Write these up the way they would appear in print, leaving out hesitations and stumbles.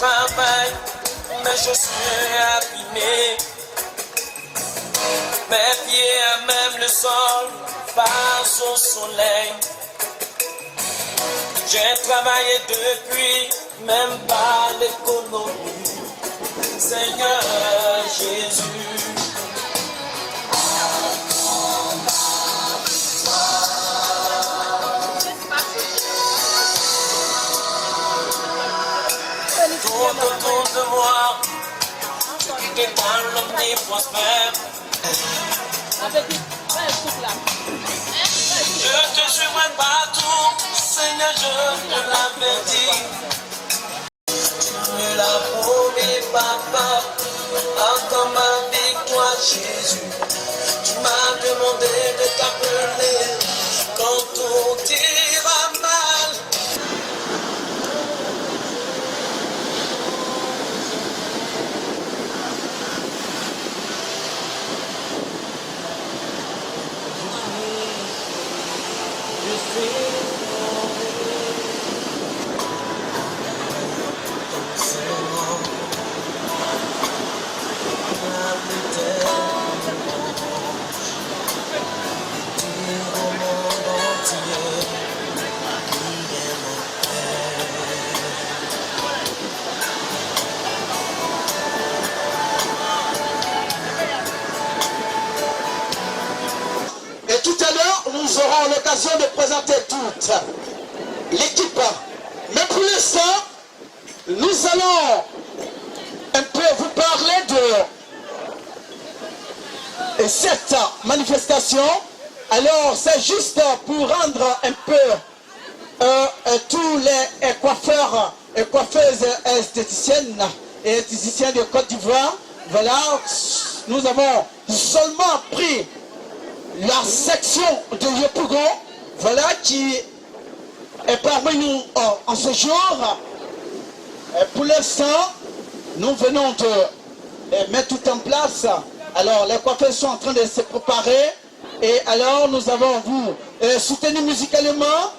travaille, mais je suis abîmé. Mes pieds à même le sol passent au soleil. J'ai travaillé depuis, même pas l'économie. Seigneur Jésus. Tout autour de moi, qui est dans l'omniprospère. Je te suivrai partout, Seigneur, je te l'avais dit. Tu es la promis, papa, entends ma victoire, Jésus. Tu m'as demandé de t'appeler quand tout ira mal. Et tout à l'heure, nous aurons l'occasion de présenter toute l'équipe. Mais pour l'instant, nous allons un peu vous parler de cette manifestation. Alors, c'est juste pour rendre un peu tous les coiffeurs et coiffeuses esthéticiennes et esthéticiens de Côte d'Ivoire. Voilà, nous avons seulement pris la section de Yopougon, voilà, qui est parmi nous en ce jour. Et pour l'instant, nous venons de mettre tout en place. Alors, les coiffeurs sont en train de se préparer. Et alors, nous avons vous soutenu musicalement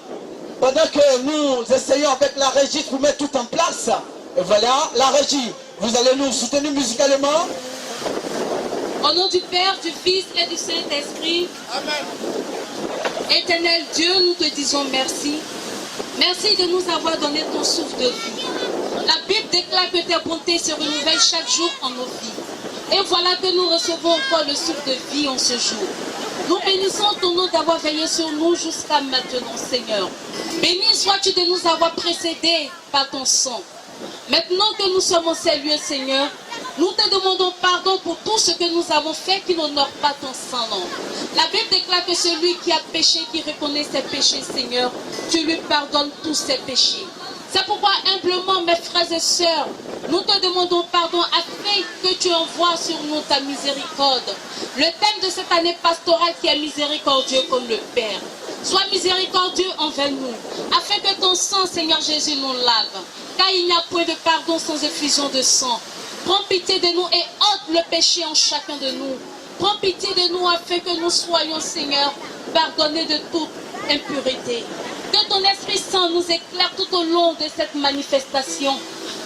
pendant que nous essayons avec la régie de vous mettre tout en place. Et voilà, la régie, vous allez nous soutenir musicalement. Au nom du Père, du Fils et du Saint-Esprit. Amen. Éternel Dieu, nous te disons merci. Merci de nous avoir donné ton souffle de vie. La Bible déclare que tes bontés se renouvellent chaque jour en nos vies. Et voilà que nous recevons encore le souffle de vie en ce jour. Nous bénissons ton nom d'avoir veillé sur nous jusqu'à maintenant, Seigneur. Béni sois-tu de nous avoir précédés par ton sang. Maintenant que nous sommes en ces lieux, Seigneur, nous te demandons pardon pour tout ce que nous avons fait qui n'honore pas ton Saint-Nom. La Bible déclare que celui qui a péché, qui reconnaît ses péchés, Seigneur, tu lui pardonnes tous ses péchés. C'est pourquoi humblement, mes frères et sœurs, nous te demandons pardon afin que tu envoies sur nous ta miséricorde. Le thème de cette année pastorale qui est miséricordieux comme le Père. Sois miséricordieux envers nous, afin que ton sang, Seigneur Jésus, nous lave. Car il n'y a point de pardon sans effusion de sang. Prends pitié de nous et ôte le péché en chacun de nous. Prends pitié de nous afin que nous soyons, Seigneur, pardonnés de toute impureté. Que ton Esprit Saint nous éclaire tout au long de cette manifestation.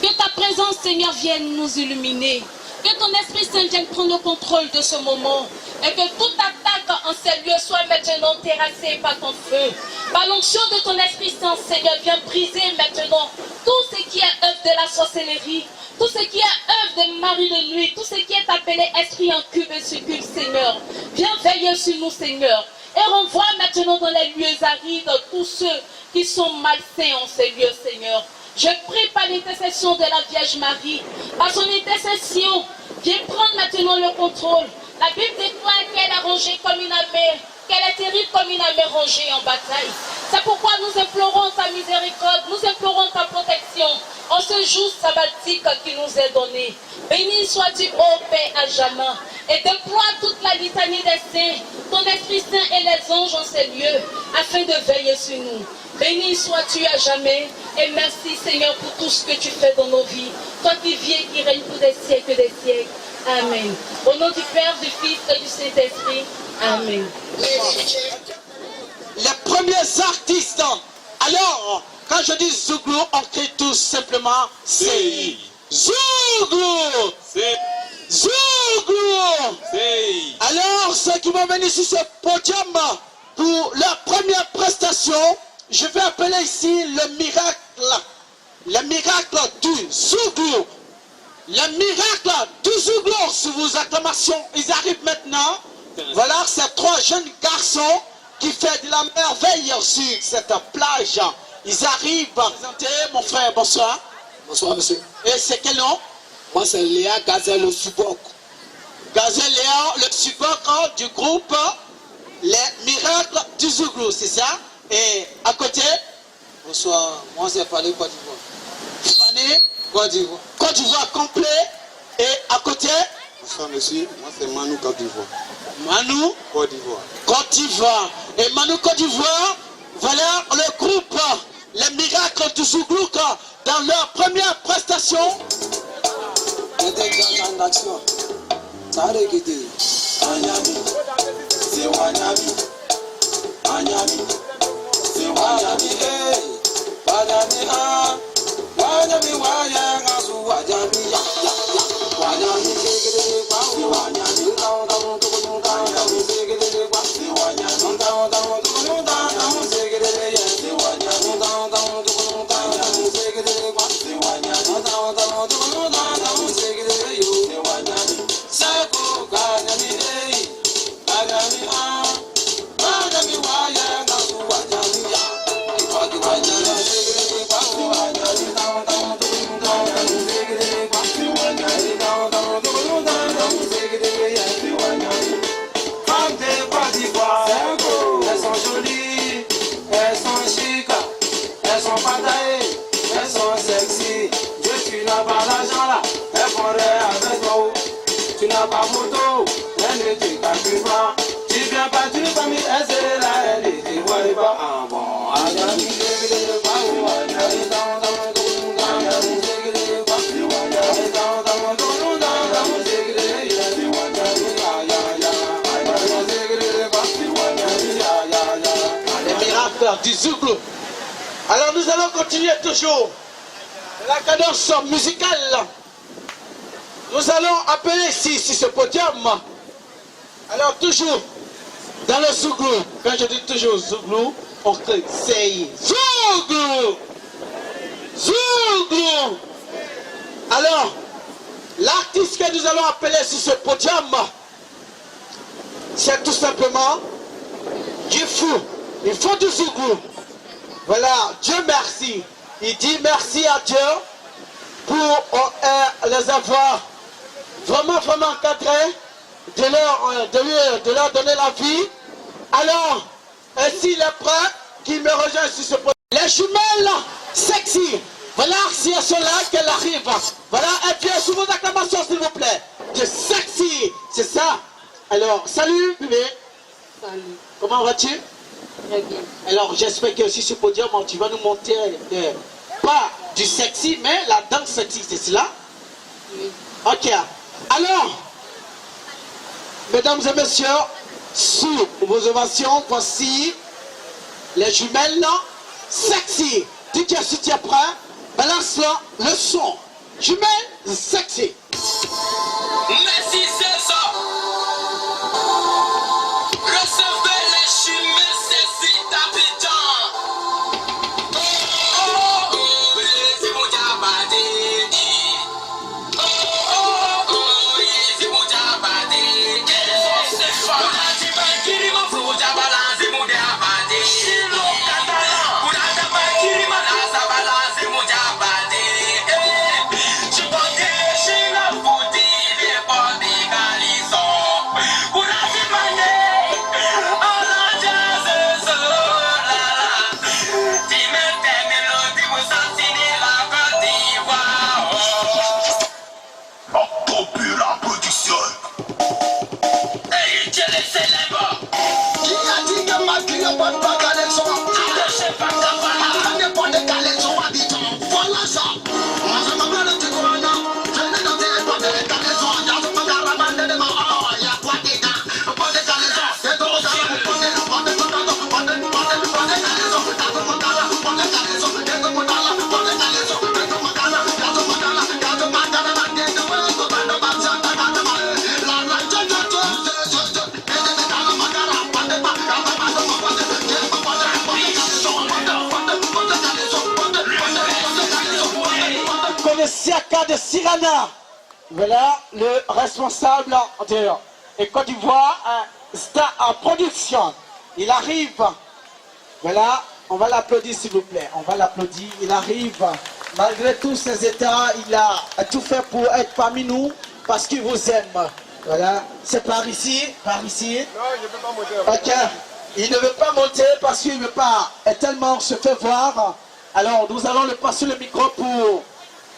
Que ta présence, Seigneur, vienne nous illuminer. Que ton Esprit Saint vienne prendre le contrôle de ce moment. Et que toute attaque en ces lieux soit maintenant terrassée par ton feu. Par l'onction de ton Esprit Saint, Seigneur, viens briser maintenant tout ce qui est œuvre de la sorcellerie. Tout ce qui est œuvre de mari de nuit, tout ce qui est appelé esprit en cube et succube, Seigneur. Viens veiller sur nous, Seigneur. Et renvoie maintenant dans les lieux arides tous ceux qui sont malsains en ces lieux, Seigneur. Je prie par l'intercession de la Vierge Marie, par son intercession, viens prendre maintenant le contrôle. La Bible déclare qu'elle a rangé comme une armée, qu'elle est terrible comme une armée rangée en bataille. C'est pourquoi nous implorons ta miséricorde, nous implorons ta protection en ce jour sabbatique qui nous est donné. Béni sois-tu, ô Père, à jamais, et déploie toute la litanie des saints, ton Esprit Saint et les anges en ces lieux, afin de veiller sur nous. Béni sois-tu à jamais, et merci Seigneur pour tout ce que tu fais dans nos vies, toi qui vis et qui règne pour des siècles des siècles. Amen. Au nom du Père, du Fils et du Saint-Esprit. Amen. Les premiers artistes, alors, quand je dis Zouglou, on crie tout simplement CI. Zouglou! Zouglou! Alors, ceux qui vont venir sur ce podium pour leur première prestation, je vais appeler ici le miracle du Zouglou. Le miracle du Zouglou, sous vos acclamations, ils arrivent maintenant. Voilà, ces trois jeunes garçons qui font de la merveille sur cette plage. Ils arrivent à présenter, mon frère, bonsoir. Bonsoir, monsieur. Et c'est quel nom? Moi, c'est Léa Gazel le Subok. Gazel Léa, le Subok du groupe Les Miracles du Zouglou, c'est ça? Et à côté? Bonsoir, moi, c'est Pané Côte d'Ivoire. Pané Côte d'Ivoire. Côte d'Ivoire complet. Et à côté? Bonsoir, monsieur. Moi, c'est Manu Côte d'Ivoire. Manu Côte d'Ivoire. Côte d'Ivoire. Et Manu Côte d'Ivoire, voilà le groupe Les Miracles du Zouglou dans leur première prestation. Intégration. Ça a réguité. Anyami. C'est Wanyami. Anyami. C'est Wanyami. Wanyami. Wanyami. Wanyami. Wanyami. Wanyami. C'est Wanyami. Pas moto, elle ne te calcule pas. Tu viens pas d'une famille, elle est là, elle ne te voit pas. Ah bon, Les miracles du Zouglou. Alors nous allons continuer toujours la cadence musicale. Nous allons appeler ici, sur ce podium. Alors toujours, dans le Zouglou, quand je dis toujours Zouglou, on crie CI. Zouglou! Zouglou! Alors, l'artiste que nous allons appeler sur ce podium, c'est tout simplement Dieu fou. Il faut du Zouglou. Voilà, Dieu merci. Il dit merci à Dieu pour les avoir vraiment encadrés, de leur donner la vie. Alors, s'il est prêt, qu'il me rejoigne sur ce point. Les jumelles sexy. Voilà, si elles sont là, qu'elles arrivent. Voilà, et bien sous vos acclamations, s'il vous plaît. De sexy, c'est ça. Alors, salut, bébé. Salut. Comment vas-tu? Très bien. Alors, j'espère que aussi ce podium, tu vas nous montrer pas du sexy, mais la danse sexy, c'est cela? Oui. Ok. Alors, mesdames et messieurs, sous vos ovations, voici les jumelles sexy. DJ, si tu es prêt, balance le son. Jumelles sexy. merci, c'est ça. Recevez les chumelles, c'est si d'habitant. C'est mon diabadé. C'est mon diabadé. Je Siaka de Sirana. Voilà le responsable de Côte d'Ivoire, Star en production. Il arrive. Voilà, on va l'applaudir s'il vous plaît. On va l'applaudir. Il arrive. Malgré tous ses états, il a tout fait pour être parmi nous parce qu'il vous aime. Voilà, c'est par ici, par ici. Non, je ne peux pas monter. Ok, il ne veut pas monter parce qu'il ne veut pas tellement se fait voir. Alors nous allons le passer le micro pour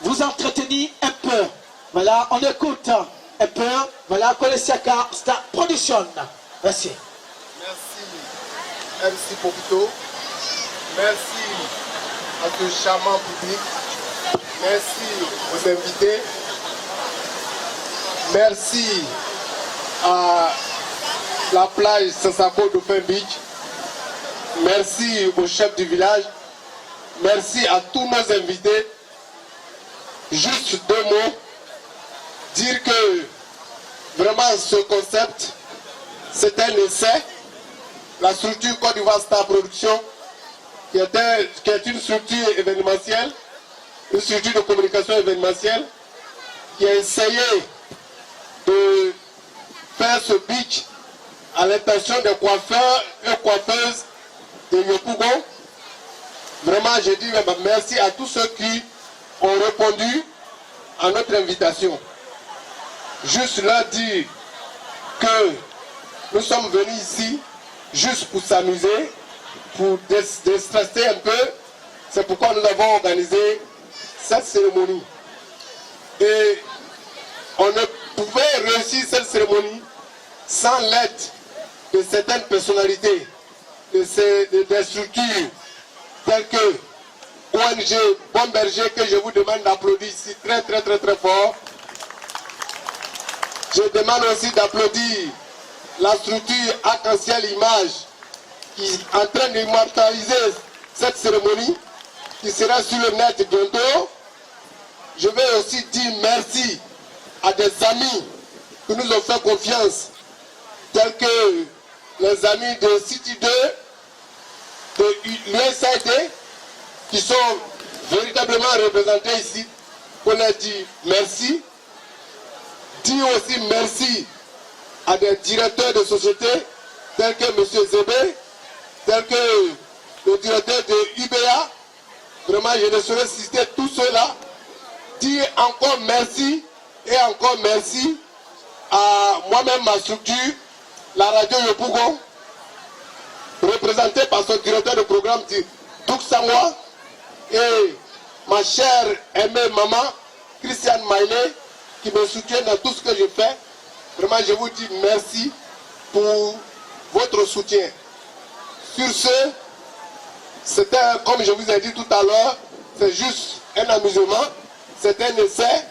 vous entretenir un peu. Voilà, on écoute un peu. Voilà, Kolesiaka Star Production. Merci. Merci MC Popito. Merci à ce charmant public. Merci aux invités. Merci à la plage Sansako Dauphin Beach. Merci au chef du village. Merci à tous nos invités. Juste deux mots. Dire que vraiment ce concept, c'est un essai. La structure Côte d'Ivoire Star Production, qui est une structure événementielle, une structure de communication événementielle, qui a essayé de faire ce beach à l'intention des coiffeurs et coiffeuses de Yopougon. Vraiment, je dis merci à tous ceux qui ont répondu à notre invitation. Juste leur dire que nous sommes venus ici juste pour s'amuser, pour déstresser un peu. C'est pourquoi nous avons organisé cette cérémonie. Et on ne pouvait réussir cette cérémonie sans l'aide de certaines personnalités, des structures telles que ONG Bon Berger, que je vous demande d'applaudir ici très très très très fort. Je demande aussi d'applaudir la structure Arc-en-Ciel Image qui est en train d'immortaliser cette cérémonie qui sera sur le net bientôt. Je vais aussi dire merci à des amis qui nous ont fait confiance, tels que les amis de City 2, de l'USAID, qui sont véritablement représentés ici. On a dit merci. Dire aussi merci à des directeurs de société tels que M. Zébé, tels que le directeur de UBA. Vraiment, je ne saurais citer tous ceux-là. Dire encore merci et encore merci à moi-même, ma structure, la radio Yopougon, représentée par son directeur de programme, Douk Sangwa, et ma chère aimée maman, Christiane Maïlé, qui me soutient dans tout ce que je fais. Vraiment, je vous dis merci pour votre soutien. Sur ce, c'était, comme je vous ai dit tout à l'heure, c'est juste un amusement, c'est un essai.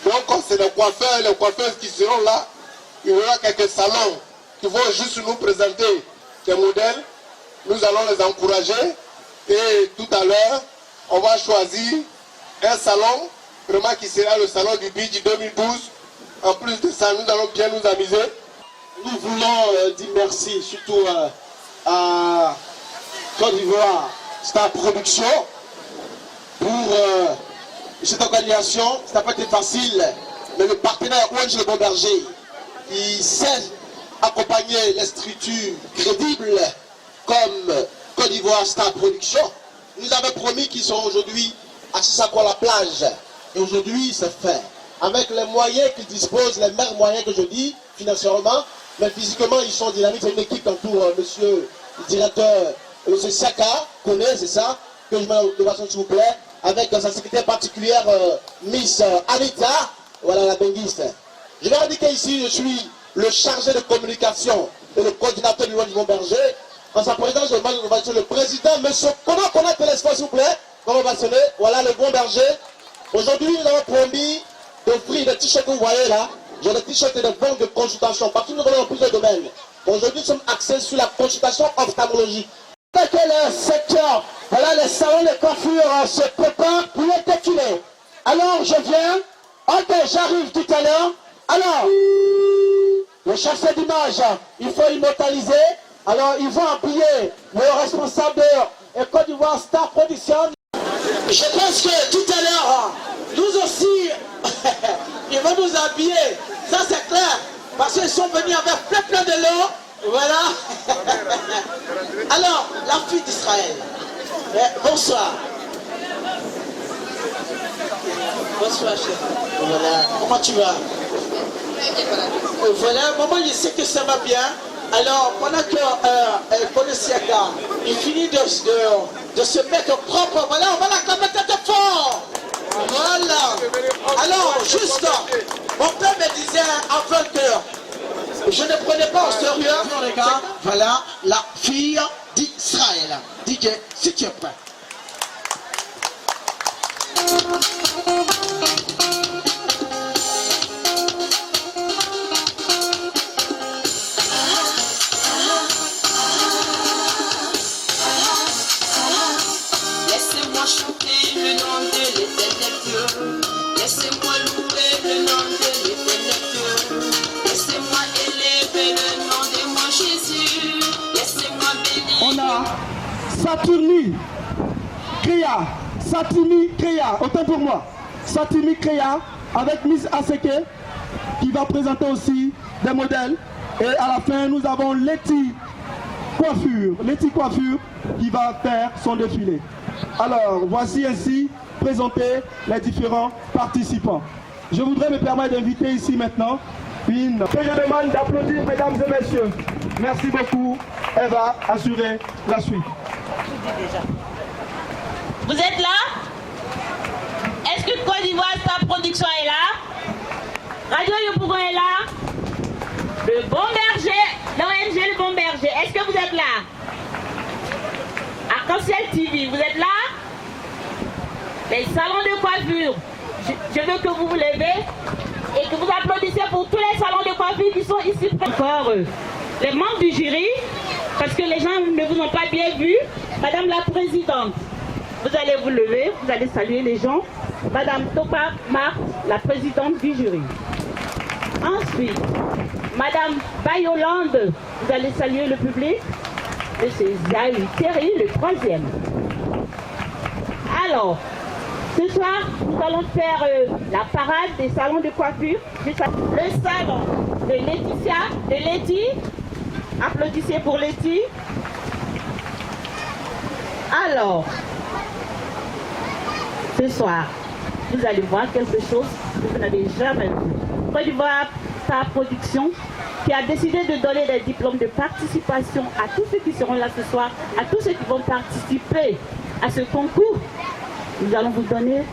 Donc, c'est les coiffeurs et les coiffeuses qui seront là. Il y aura quelques salons qui vont juste nous présenter des modèles. Nous allons les encourager. Et tout à l'heure, on va choisir un salon, vraiment qui sera le salon du Beach 2012. En plus de ça, nous allons bien nous amuser. Nous voulons dire merci surtout à Côte d'Ivoire Star Production pour cette organisation. Ça n'a pas été facile, mais le partenaire ONG Le Bon Berger qui sait accompagner les structures crédibles comme Côte d'Ivoire Star Production nous avait promis qu'ils seront aujourd'hui à Sissako à la plage. Et aujourd'hui, c'est fait. Avec les moyens qu'ils disposent, les meilleurs moyens que je dis, financièrement, mais physiquement, ils sont dynamiques. C'est une équipe qui entoure monsieur le directeur, monsieur Siaka, connaît, c'est ça, que je mets de façon s'il vous plaît, avec sa secrétaire particulière, Miss Anita, voilà la benguiste. Je vais indiquer ici, je suis le chargé de communication et le coordinateur du Bon Berger. En sa présence, je demande le président, monsieur comment l'espace, s'il vous plaît, comment va sonner, voilà le Bon Berger. Aujourd'hui, nous avons promis d'offrir des t-shirts que vous voyez là. J'ai des t-shirts et des banques de consultation. Parce que nous avons plusieurs domaines. Aujourd'hui, nous sommes axés sur la consultation ophtalmologique. Dans quel secteur, voilà, les salons de coiffure se préparent pour être défilés. Alors, je viens. Ok, j'arrive tout à l'heure. Alors, le chasseur d'image, il faut immortaliser. Alors, ils vont appuyer le responsable de Côte d'Ivoire Star Production. Je pense que tout à l'heure, nous aussi, nous habiller. Ça c'est clair. Parce qu'ils sont venus avec plein de l'eau. Voilà. Alors, la fille d'Israël. Bonsoir. Bonsoir, chef. Voilà. Comment tu vas? Voilà, maman, je sais que ça va bien. Alors, pendant que Konosiaka, il finit de se mettre propre, voilà, on va l'acclamer tête fort. Voilà. Alors, juste, mon père me disait avant que je ne prenais pas au sérieux. Voilà, la fille d'Israël. DJ, si tu es prêt. Laissez-moi chanter le nom de l'Éternel Dieu. Laissez-moi louer le nom de l'Éternel Dieu. Laissez-moi élever le nom de mon Jésus. Laissez-moi bénir. On a Saturni Créa, autant pour moi. Saturni Créa avec Miss Aseke qui va présenter aussi des modèles. Et à la fin, nous avons Letty Coiffure qui va faire son défilé. Alors, voici ainsi présenter les différents participants. Je voudrais me permettre d'inviter ici maintenant une que je demande d'applaudir, mesdames et messieurs. Merci beaucoup. Elle va assurer la suite. Vous êtes là? Est-ce que Côte d'Ivoire, sa production est là? Radio Yopougon est là? Le Bon Berger, l'ONG Le Bon Berger, est-ce que vous êtes là? Arc-en-Ciel TV, vous êtes là? Les salons de coiffure, je veux que vous vous levez et que vous applaudissez pour tous les salons de coiffure qui sont ici. Encore les membres du jury, parce que les gens ne vous ont pas bien vu. Madame la Présidente, vous allez vous lever, vous allez saluer les gens. Madame Topa Marc, la Présidente du jury. Ensuite, Madame Bayolande, vous allez saluer le public. Monsieur Zahir Terry, le troisième. Alors, ce soir, nous allons faire la parade des salons de coiffure. Le salon de Laetitia, de Letty. Applaudissez pour Letty. Alors, ce soir, vous allez voir quelque chose que vous n'avez jamais vu. Côte d'Ivoire, sa production, qui a décidé de donner des diplômes de participation à tous ceux qui seront là ce soir, à tous ceux qui vont participer à ce concours. Nous allons vous donner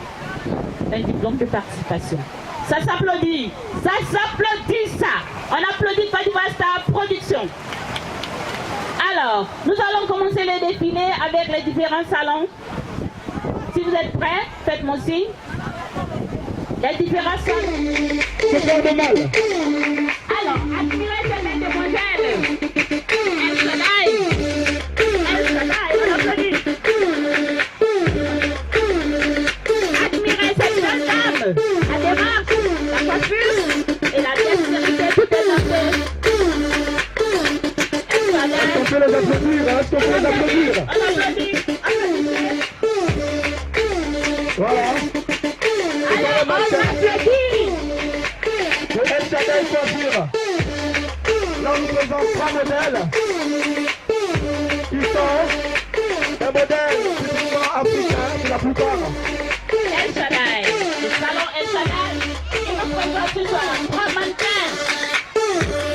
un diplôme de participation. Ça s'applaudit, ça s'applaudit ça. On applaudit Côte d'Ivoire Star Production. Alors, nous allons commencer le défilé avec les différents salons. Si vous êtes prêts, faites-moi signe. Les différents salons. C'est pas de mal. Alors, admirez ces demoiselles. El Shaddai, on applaudit. Admirez cette jeune dame, la démarche, la coiffure et la dextérité tout est lancée. Est-ce qu'on peut les applaudir? Est-ce qu'on peut les applaudir? On applaudit, applaudissez. Voilà. Allez, on applaudit. Le El Shaddai Coiffure. Là, on nous présente 3 modèles qui sont des modèles typiquement africains pour la plupart. El Shaddai, le salon El Shaddai, il nous présente ce soir 3 mannequins.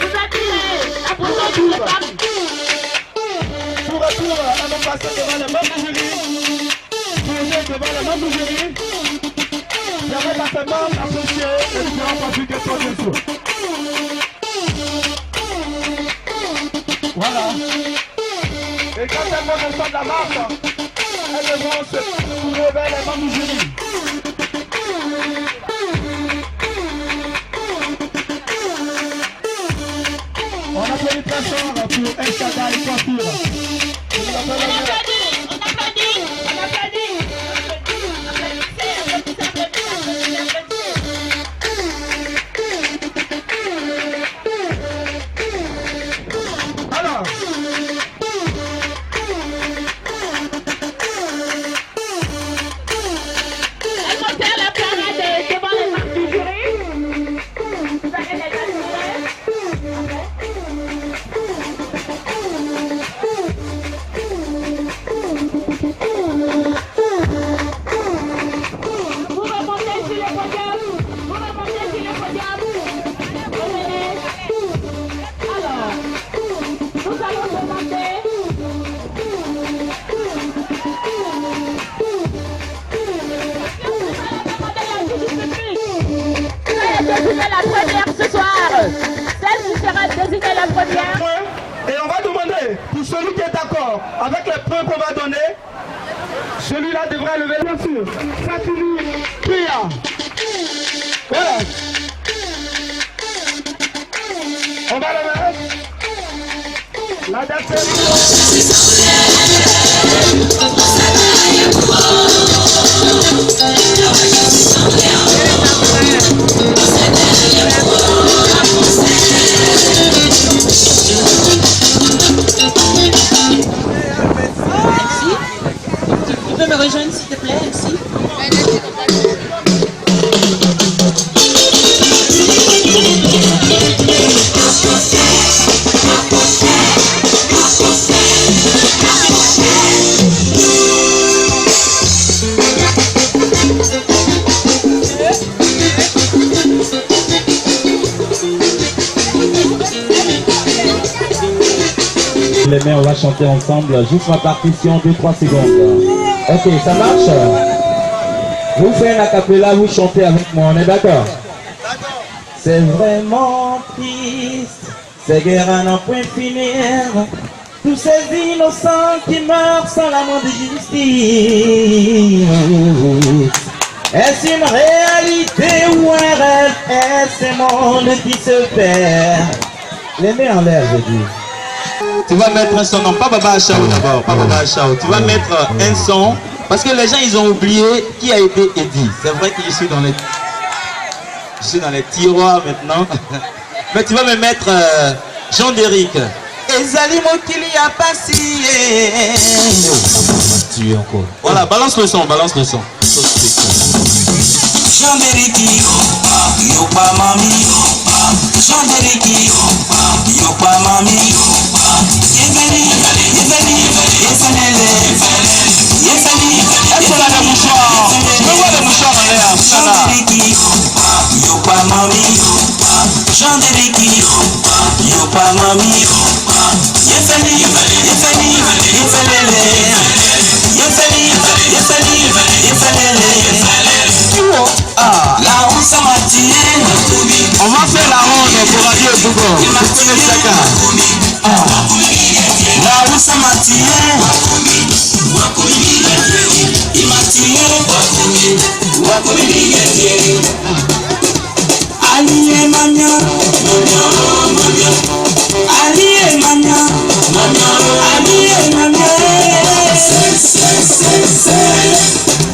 Vous attirez la présence de femmes. Pour retour, on va passer devant les membres du jury. Devant les membres du jury. J'aimerais certainement apprécier les différents profils qu'elles sont bien sûr. Voilà. Et quand elles vont descendre la marche, elles devront se trouver vers les membres du jury. On applaudit très fort pour El Shaddai Coiffure. On applaudit, on applaudit, on applaudit. Alors, elles vont faire la parade devant les membres du jury. première ce soir. Celle qui sera désignée la première. Et on va demander, pour celui qui est d'accord avec les points qu'on va donner, celui-là devrait lever bien sûr. Fatimi Pia. Voilà. On va le mettre. La date est... Tu peux me rejoindre s'il te plaît, MC? Les mains, on va chanter ensemble, juste ma partition, 2-3 secondes. Ok, ça marche? Vous faites un acapella, vous chantez avec moi, on est d'accord? C'est vraiment triste, ces guerres à n'en point finir. Tous ces innocents qui meurent sans la moindre justice. Est-ce une réalité ou un rêve? Est-ce un monde qui se perd? Les mains en l'air, je dis. Tu vas mettre un son, non pas Baba Achao d'abord, pas Baba Achao. Tu vas mettre un son, parce que les gens ils ont oublié qui a été Eddie. C'est vrai que je suis dans les tiroirs maintenant. Mais tu vas me mettre Jean Déric. Ezali Mokili a passé. Tu es encore. Voilà, balance le son, balance le son. Jean Déric, yopa mami, Jean Déric, yopa mami. Est-ce qu'on a des mouchoirs? Je veux voir des mouchoirs en l'air. Yopa mami, Jean Déric, yopa mami. On va faire la ronde pour Radio Bougon. La Oussa Mathieu, Alié Mania, Alié Mania, Alié Mania.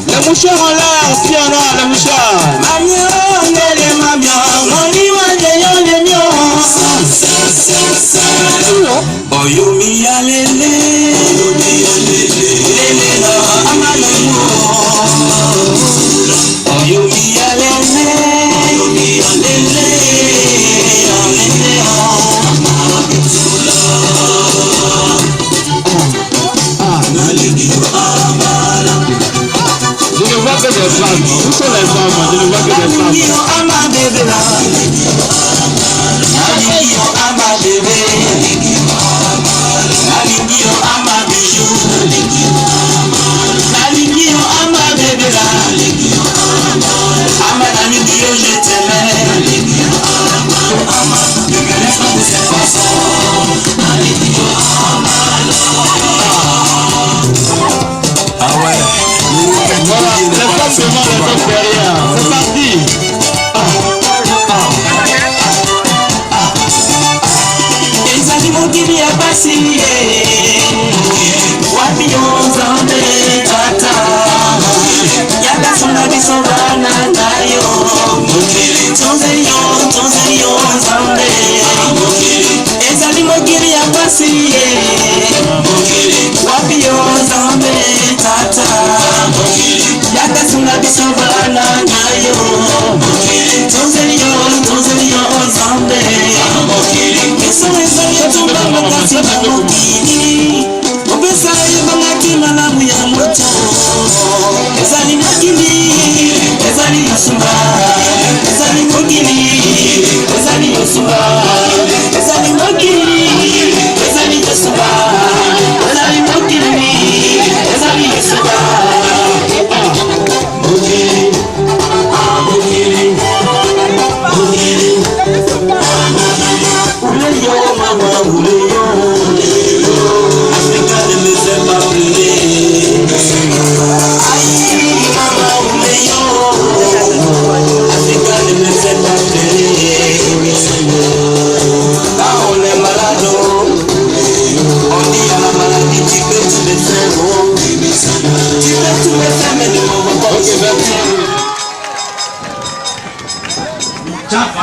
Les mouchoirs en l'air, qui en a les mouchoirs? Mania, les Mania, Mani Mania, les miens. Oyumi alele, lele no amalemo. Oyumi alele, lele, Je ne vois que des femmes. Où sont les femmes? Je ne vois que des femmes. Voilà, les femmes devant, les hommes derrière. C'est parti. Ezali mokili ya basi wapi yonzambe tata yaka sona biso bana nayo tonzeyo nzambe ezali mokili ya basi wapi yonzambe tata yaka sona biso bana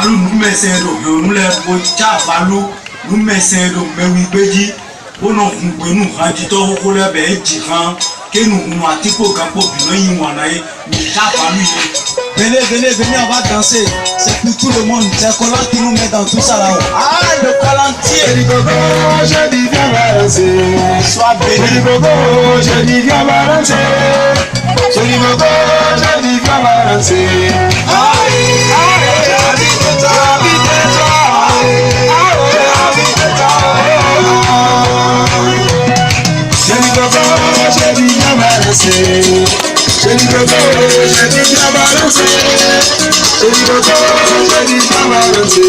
Balu nous mettons nous les bocha balu nous mettons mais oui béji on nous radi to ko le be jiran que nous atipo gapo bino yin wanaye mais cha balu. Venez, on va danser. C'est pour tout le monde. C'est Collant qui nous met dans tout ça là-haut. Ah, le Collantier. Je dis Gogo, je dis viens balancer. Sois béni. Je dis Gogo, je dis viens balancer. Je dis Gogo, je dis viens balancer. Aïe, j'ai envie de toi, Je dis Gogo, je dis viens balancer. Je dis Gogo, je dis viens balancer. Je dis Gogo, je dis viens balancer.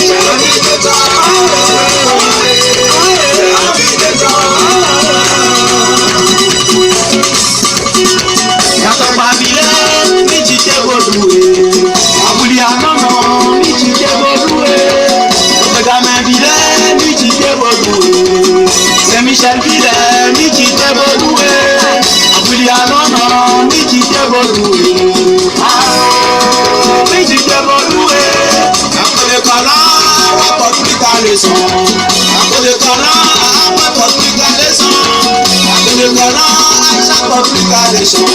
J'ai envie de toi. J'ai envie de toi. Yàtọ̀ Babylone, mi ti tẹ́ Godoué. Abúlé Ànànà, mi ti tẹ́ Godoué. Ògbégamẹ́ Bilẹ̀, mi ti tẹ́ Godoué. Saint-Michel Bilẹ̀, mi ti tẹ́ Godoué. Abúlé Ànànà, mi ti tẹ́ Godoué. Mi ti tẹ́ Godoué. Àkọlé kọ́lá, wà pọ̀ sí ká lè sàn. Àkọlé kọ́lá, wà pọ̀ sí ká lè sàn. Àkọlé kọ́lá, àìsàn pọ̀ sí ká lè sàn.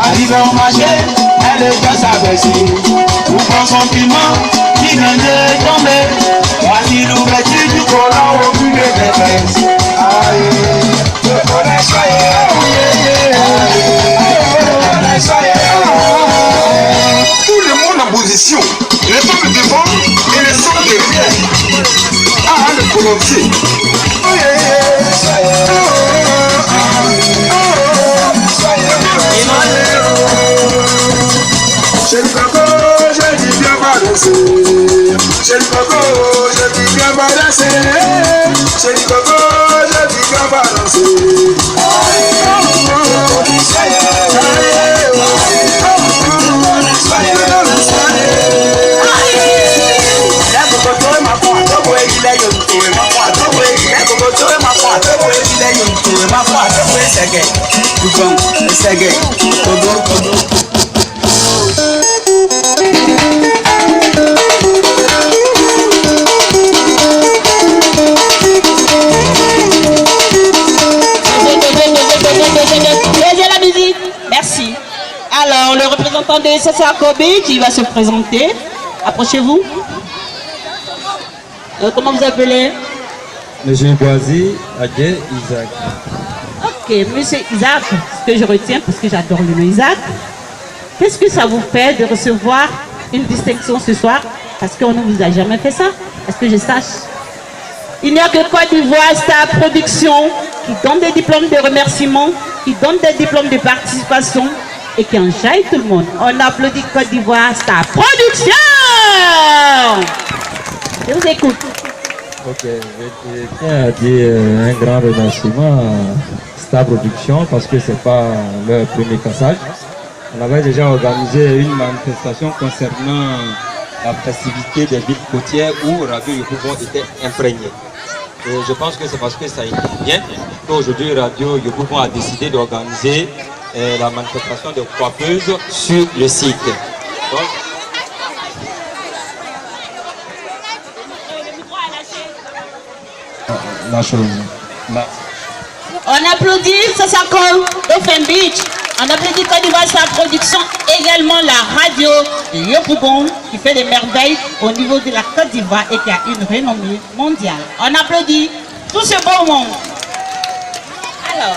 Arrivé au marché, elle est dans sa vessie. Nous pensons piment qui vient de tomber. Voici l'ouverture du collant au bout de tes fesses. Aïe, le collant soyez. Tout le monde en position. Les femmes devant et les hommes derrière. Ah, le colontier. Chez le coco, je dis bien balancer. Chez le coco, je dis bien balancer. Chez le coco, je dis bien balancer. La musique. Merci. Alors, le représentant de SSA Kobe qui va se présenter. Approchez-vous. Comment vous appelez? Monsieur Boisy, Adé, Isaac. Ok, monsieur Isaac, ce que je retiens, parce que j'adore le nom Isaac, qu'est-ce que ça vous fait de recevoir une distinction ce soir? Parce qu'on ne vous a jamais fait ça. Est-ce que je sache? Il n'y a que Côte d'Ivoire Star Production qui donne des diplômes de remerciement, qui donne des diplômes de participation et qui enjaille tout le monde. On applaudit Côte d'Ivoire Star Production. Je vous écoute. Ok, je tiens à dire un grand remerciement à Star Production parce que ce n'est pas leur premier cassage. On avait déjà organisé une manifestation concernant la festivité des villes côtières où Radio Yopougon était imprégné. Et je pense que c'est parce que ça a été bien qu'aujourd'hui Radio Yopougon a décidé d'organiser la manifestation des coiffeuses sur le site. Donc, la chose. On applaudit Sassako Dauphin Beach. On applaudit Côte d'Ivoire Star Production, également la radio de Yopougon qui fait des merveilles au niveau de la Côte d'Ivoire et qui a une renommée mondiale. On applaudit tout ce beau monde. Alors,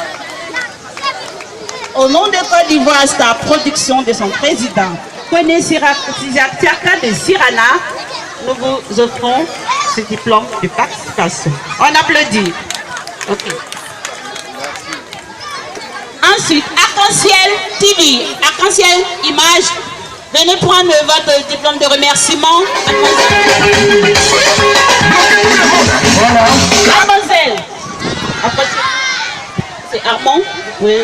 au nom de Côte d'Ivoire Star Production de son président, Koné Siaka de Sirana, nous vous offrons ce diplôme de participation. On applaudit. Ok. Ensuite, Arc-en-Ciel TV, Arc-en-Ciel Image Venez prendre votre diplôme de remerciement. Voilà. Mademoiselle. C'est Armand. Oui.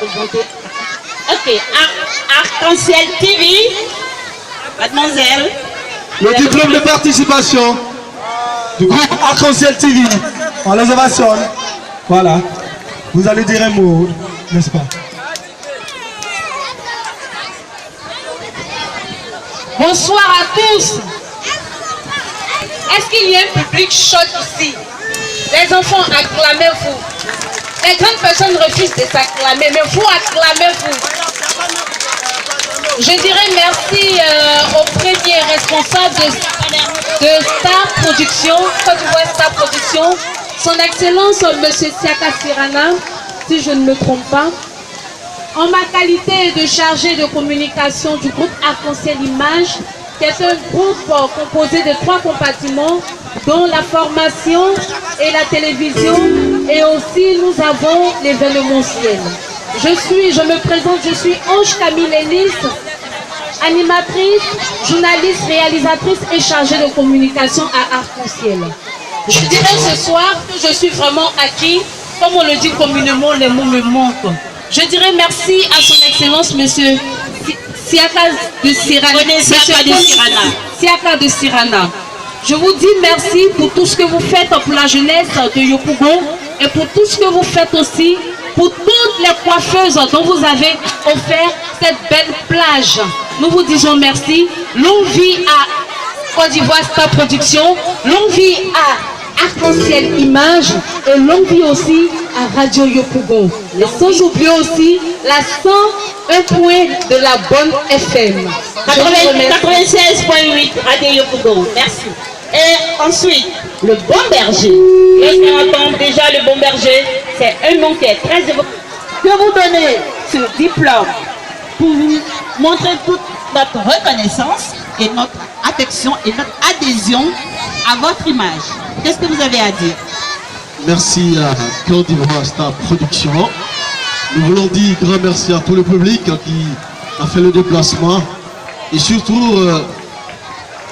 Ok. Arc-en-ciel TV. Mademoiselle. Le diplôme de participation du groupe Arc-en-ciel TV. On les ovationne. Voilà. Vous allez dire un mot, n'est-ce pas? Bonsoir à tous. Est-ce qu'il y a un public chaud ici? Les enfants, acclamez-vous. Les grandes personnes refusent de s'acclamer, mais vous acclamez-vous. Je dirais merci au premier responsable de Star Production, Côte d'Ivoire Star Production, son Excellence M. Siaka Sirana, si je ne me trompe pas. En ma qualité de chargé de communication du groupe Arc-en-ciel Image, qui est un groupe composé de 3 compartiments, dont la formation et la télévision, et aussi nous avons l'événementiel. Je me présente, je suis Ange Camille Lénis, animatrice, journaliste, réalisatrice et chargée de communication à Arc-en-ciel. Je dirais ce soir que je suis vraiment acquis, comme on le dit communément, les mots me manquent. Je dirais merci à son Excellence, Monsieur Siaka de Sirana. Je vous dis merci pour tout ce que vous faites pour la jeunesse de Yopougon et pour tout ce que vous faites aussi pour toutes les coiffeuses dont vous avez offert cette belle plage. Nous vous disons merci. Longue vie à Côte d'Ivoire Star Production, longue vie à Arc-en-ciel Image et longue vie aussi à Radio Yopougon. Et sans oublier aussi la 101 de la bonne FM. 96.8 Radio Yopougon. Merci. Et ensuite, le Bon Berger. Et on entend déjà le Bon Berger. C'est un nom qui est très évoqué. Que vous donnez ce diplôme pour vous montrer toute notre reconnaissance et notre affection et notre adhésion à votre image. Qu'est-ce que vous avez à dire? Merci à Côte d'Ivoire Star Production. Nous voulons dire grand merci à tout le public qui a fait le déplacement. Et surtout,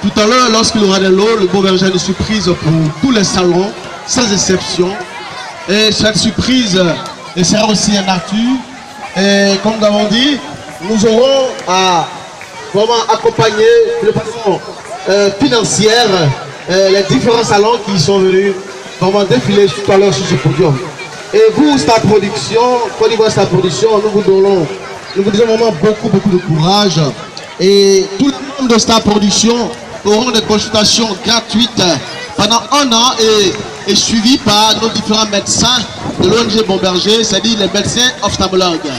tout à l'heure, lorsqu'il y aura de l'eau, le Bon Berger a une surprise pour tous les salons, sans exception. Et cette surprise sera aussi un Arthur. Et comme nous avons dit, nous aurons à vraiment accompagner de façon financière les différents salons qui sont venus vraiment défiler tout à l'heure sur ce podium. Et vous, Star Production, Côte d'Ivoire Star Production, nous vous disons vraiment beaucoup de courage. Et tout le monde de Star Production auront des consultations gratuites pendant 1 an et suivies par nos différents médecins de l'ONG Bon Berger, c'est-à-dire les médecins ophtalmologues.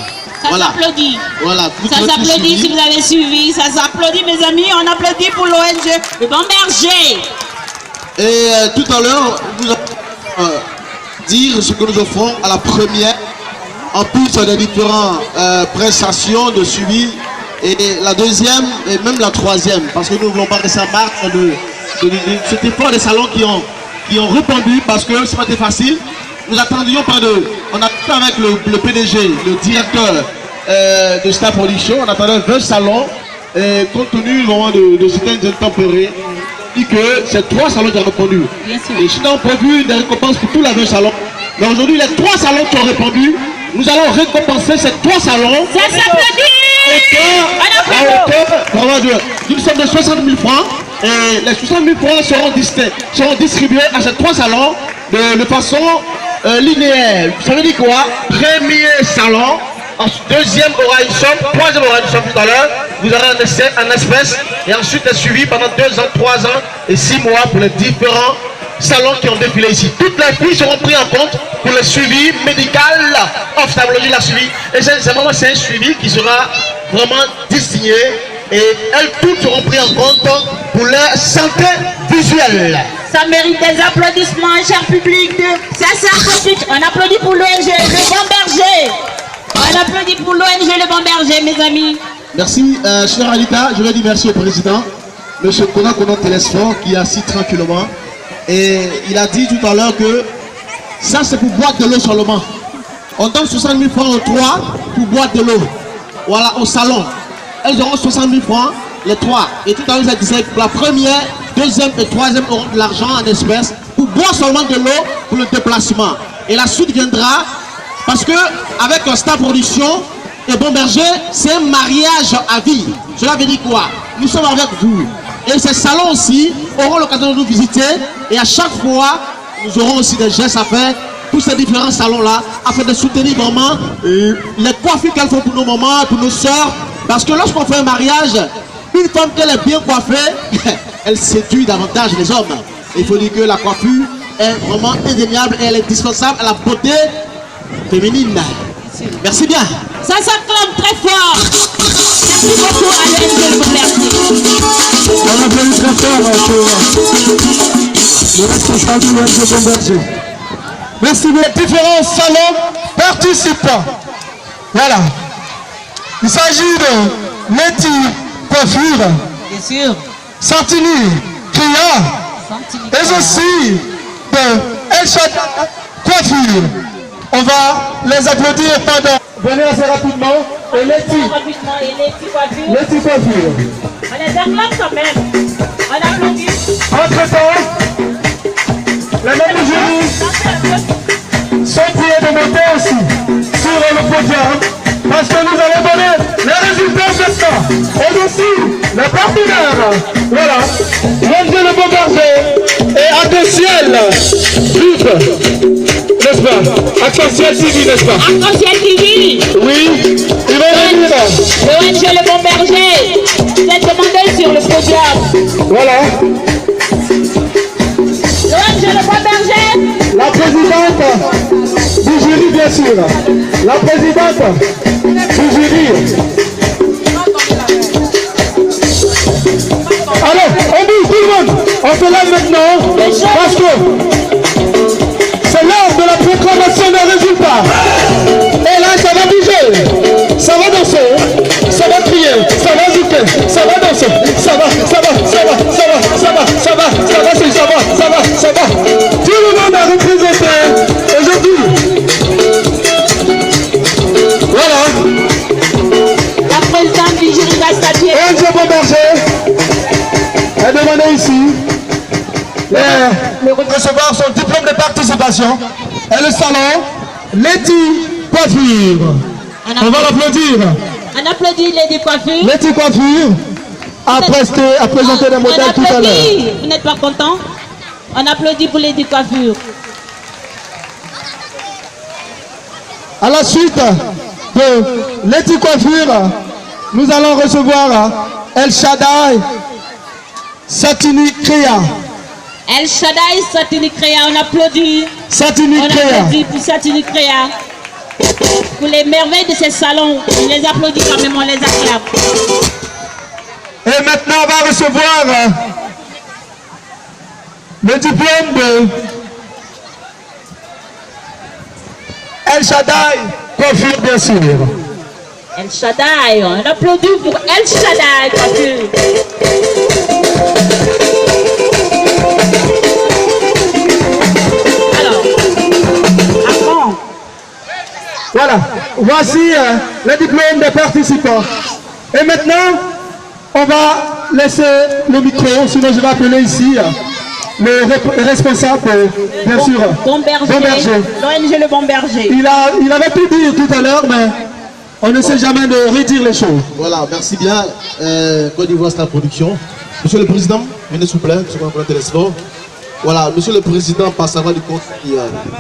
Ça s'applaudit. Voilà. Ça s'applaudit si vous avez suivi. Ça s'applaudit, mes amis. On applaudit pour l'ONG le Bon Berger. Et tout à l'heure, nous allons dire ce que nous offrons à la première, en plus des différentes prestations de suivi, et la deuxième et même la troisième, parce que nous ne voulons pas rester en marque de cet effort des salons qui ont répondu, parce que ce n'est pas facile. Nous attendions on attendait avec le PDG, le directeur de Star Production, on attendait 20 salons, et compte tenu vraiment de certaines intempéries, dit que c'est 3 salons qui ont répondu. Et sinon on prévu des récompenses pour tous les 20 salons. Mais aujourd'hui, les 3 salons qui ont répondu, nous allons récompenser ces 3 salons. Ça s'applaudit! D'une somme de 60 000 francs. Et les 60 000 francs seront distribués à ces 3 salons de façon linéaire. Ça veut dire quoi? Premier salon, deuxième aura une somme, troisième aura une somme tout à l'heure. Vous aurez un espèce et ensuite est suivi pendant 2 ans, 3 ans et 6 mois pour les différents salons qui ont défilé ici. Toutes les filles seront prises en compte pour le suivi médical, ophtalmologie, la suivi. Et c'est vraiment un suivi qui sera vraiment distingué et elles toutes seront prises en compte pour leur santé visuelle. Ça mérite des applaudissements, cher public. On applaudit pour l'ONG Le Bon Berger. On applaudit pour l'ONG Le Bon Berger, mes amis. Merci, chère Anita. Je vais dire merci au président, M. Kona Télésphore, qui est assis tranquillement. Et il a dit tout à l'heure que ça c'est pour boire de l'eau seulement. On donne 60 000 francs aux 3 pour boire de l'eau. Voilà, au salon. elles auront 60 000 francs, les 3. Et tout à l'heure, je disais que la première, deuxième et troisième auront de l'argent en espèces pour boire seulement de l'eau pour le déplacement. Et la suite viendra parce que avec Star Production et Bon Berger, c'est un mariage à vie. Cela veut dire quoi? Nous sommes avec vous. Et ces salons aussi auront l'occasion de nous visiter. Et à chaque fois, nous aurons aussi des gestes à faire pour ces différents salons-là, afin de soutenir vraiment les coiffures qu'elles font pour nos mamans, pour nos soeurs. Parce que lorsqu'on fait un mariage, une femme qu'elle est bien coiffée, elle séduit davantage les hommes. Et il faut dire que la coiffure est vraiment indéniable et elle est indispensable à la beauté féminine. Merci bien. Ça s'acclame très fort. Merci beaucoup à l'ONG Bon Berger. On applaudit très fort le responsable de l'ONG Bon Berger. Merci les différents salons participants. Voilà. Il s'agit de Letty Coiffure, bien sûr, Santini Créa, et aussi de El Shaddai Coiffure. On va les applaudir pendant. Venez assez rapidement. Et Letty Coiffure. On les acclame quand même. On applaudit. Entre-temps, les mêmes jurys sont priés de monter aussi sur le podium parce que nous allons donner les résultats maintenant. Et aussi les partenaires. Voilà. l'ONG Le Bon Berger et Arc-en-Ciel Groupe. N'est-ce pas? Arc-en-Ciel TV, n'est-ce pas? Arc-en-Ciel TV. Oui, ils vont venir. l'ONG Le Bon Berger. Vous êtes demandé sur le podium. Voilà. l'ONG Le Bon Berger. La présidente du jury, bien sûr. La présidente du jury. Alors, on bouge tout le monde. On se lève maintenant parce que c'est l'heure de la proclamation des résultats. Et là, ça va bouger. Ça va danser. Ça va crier. Ça va zouker. Ça va danser. Ça va. Tout le monde a représenté aujourd'hui. Voilà. La présidente du jury va statuer. ONG Bon Berger est demandé ici de recevoir son diplôme de participation et le salon Letty Coiffure. On va l'applaudir. On applaudit Lady Coiffure. Letty Coiffure a présenté des modèles tout à l'heure. Vous n'êtes pas content? On applaudit pour Lady Coiffure. À la suite de Letty Coiffure, nous allons recevoir El Shaddai Satini Créa. El Shaddai Satini Créa, on applaudit. Satini Créa. On applaudit pour Satini Créa. Pour les merveilles de ces salons, on les applaudit quand même, on les acclame. Et maintenant, on va recevoir le diplôme de El Shaddai Coiffure, bien sûr. El Shaddai, on applaudit pour El Shaddai Coiffure. Alors, apprends. Voilà, voici le diplôme des participants. Et maintenant, on va laisser le micro, sinon je vais appeler ici le responsable, bien sûr, Bon Berger. L'ONG Le Bon Berger. Il avait pu dire tout à l'heure, mais on ne sait jamais de redire les choses. Voilà, merci bien. Côte d'Ivoire Star Production. Monsieur le Président, venez s'il vous plaît, monsieur le Télésphore. Voilà, Monsieur le Président, par sa voix du compte, qui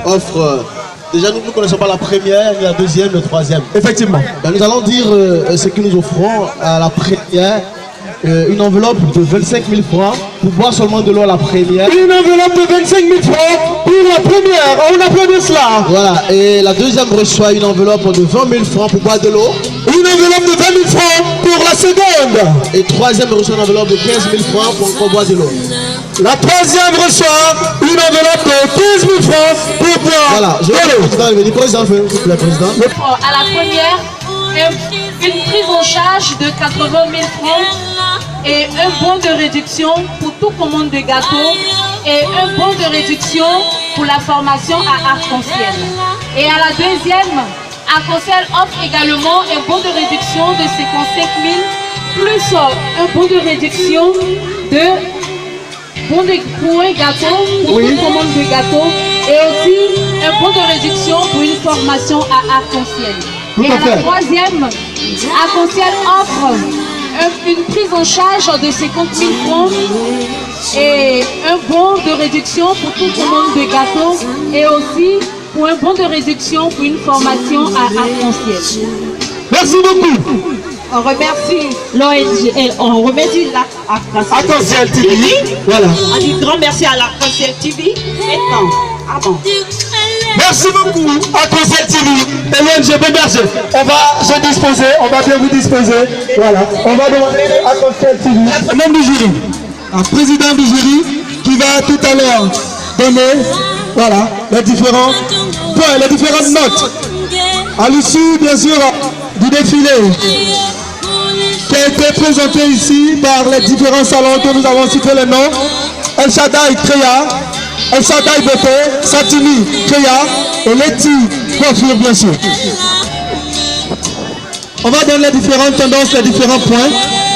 offre. Déjà, nous ne connaissons pas la première, la deuxième, la troisième. Effectivement. Ben, nous allons dire ce que nous offrons à la première. Une enveloppe de 25 000 francs pour boire seulement de l'eau à la première. Une enveloppe de 25 000 francs pour la première. On applaudit cela. Voilà. Et la deuxième reçoit une enveloppe de 20 000 francs pour boire de l'eau. Une enveloppe de 20 000 francs pour la seconde. Et troisième reçoit une enveloppe de 15 000 francs pour boire de l'eau. La troisième reçoit une enveloppe de 15 000 francs pour boire voilà. Je vais le président, s'il vous plaît, président. À la première, une prise en charge de 80 000 francs et un bon de réduction pour toute commande de gâteau et un bon de réduction pour la formation à Arc-en-Ciel. Et à la deuxième, Arc-en-Ciel offre également un bon de réduction de 55 000 plus un bon de réduction pour un gâteau, pour une commande de gâteau, et aussi un bon de réduction pour une formation à Arc-en-Ciel. Et la troisième, Arc-en-Ciel offre une prise en charge de 50 000 francs et un bon de réduction pour toute commande de gâteau, et aussi pour un bon de réduction pour une formation à Arc-en-Ciel. Merci beaucoup. On remercie l'ONG, on remercie l'Arc-en-Ciel TV. Voilà. On dit grand merci à l'Arc-en-Ciel TV. Maintenant, avant. Merci beaucoup Arc-en-Ciel TV et l'ONG Béberger. On va se disposer, on va bien vous disposer. Voilà. On va demander à Arc-en-Ciel TV, membre du jury, un président du jury qui va tout à l'heure donner, voilà, les différents points, les différentes notes. À l'issue, bien sûr, du défilé qui a été présenté ici par les différents salons que nous avons cités les noms: El Shaddai Créa, El Shaddai Beauté, Satini Créa et Leti Coiffure, bien sûr. On va donner les différentes tendances, les différents points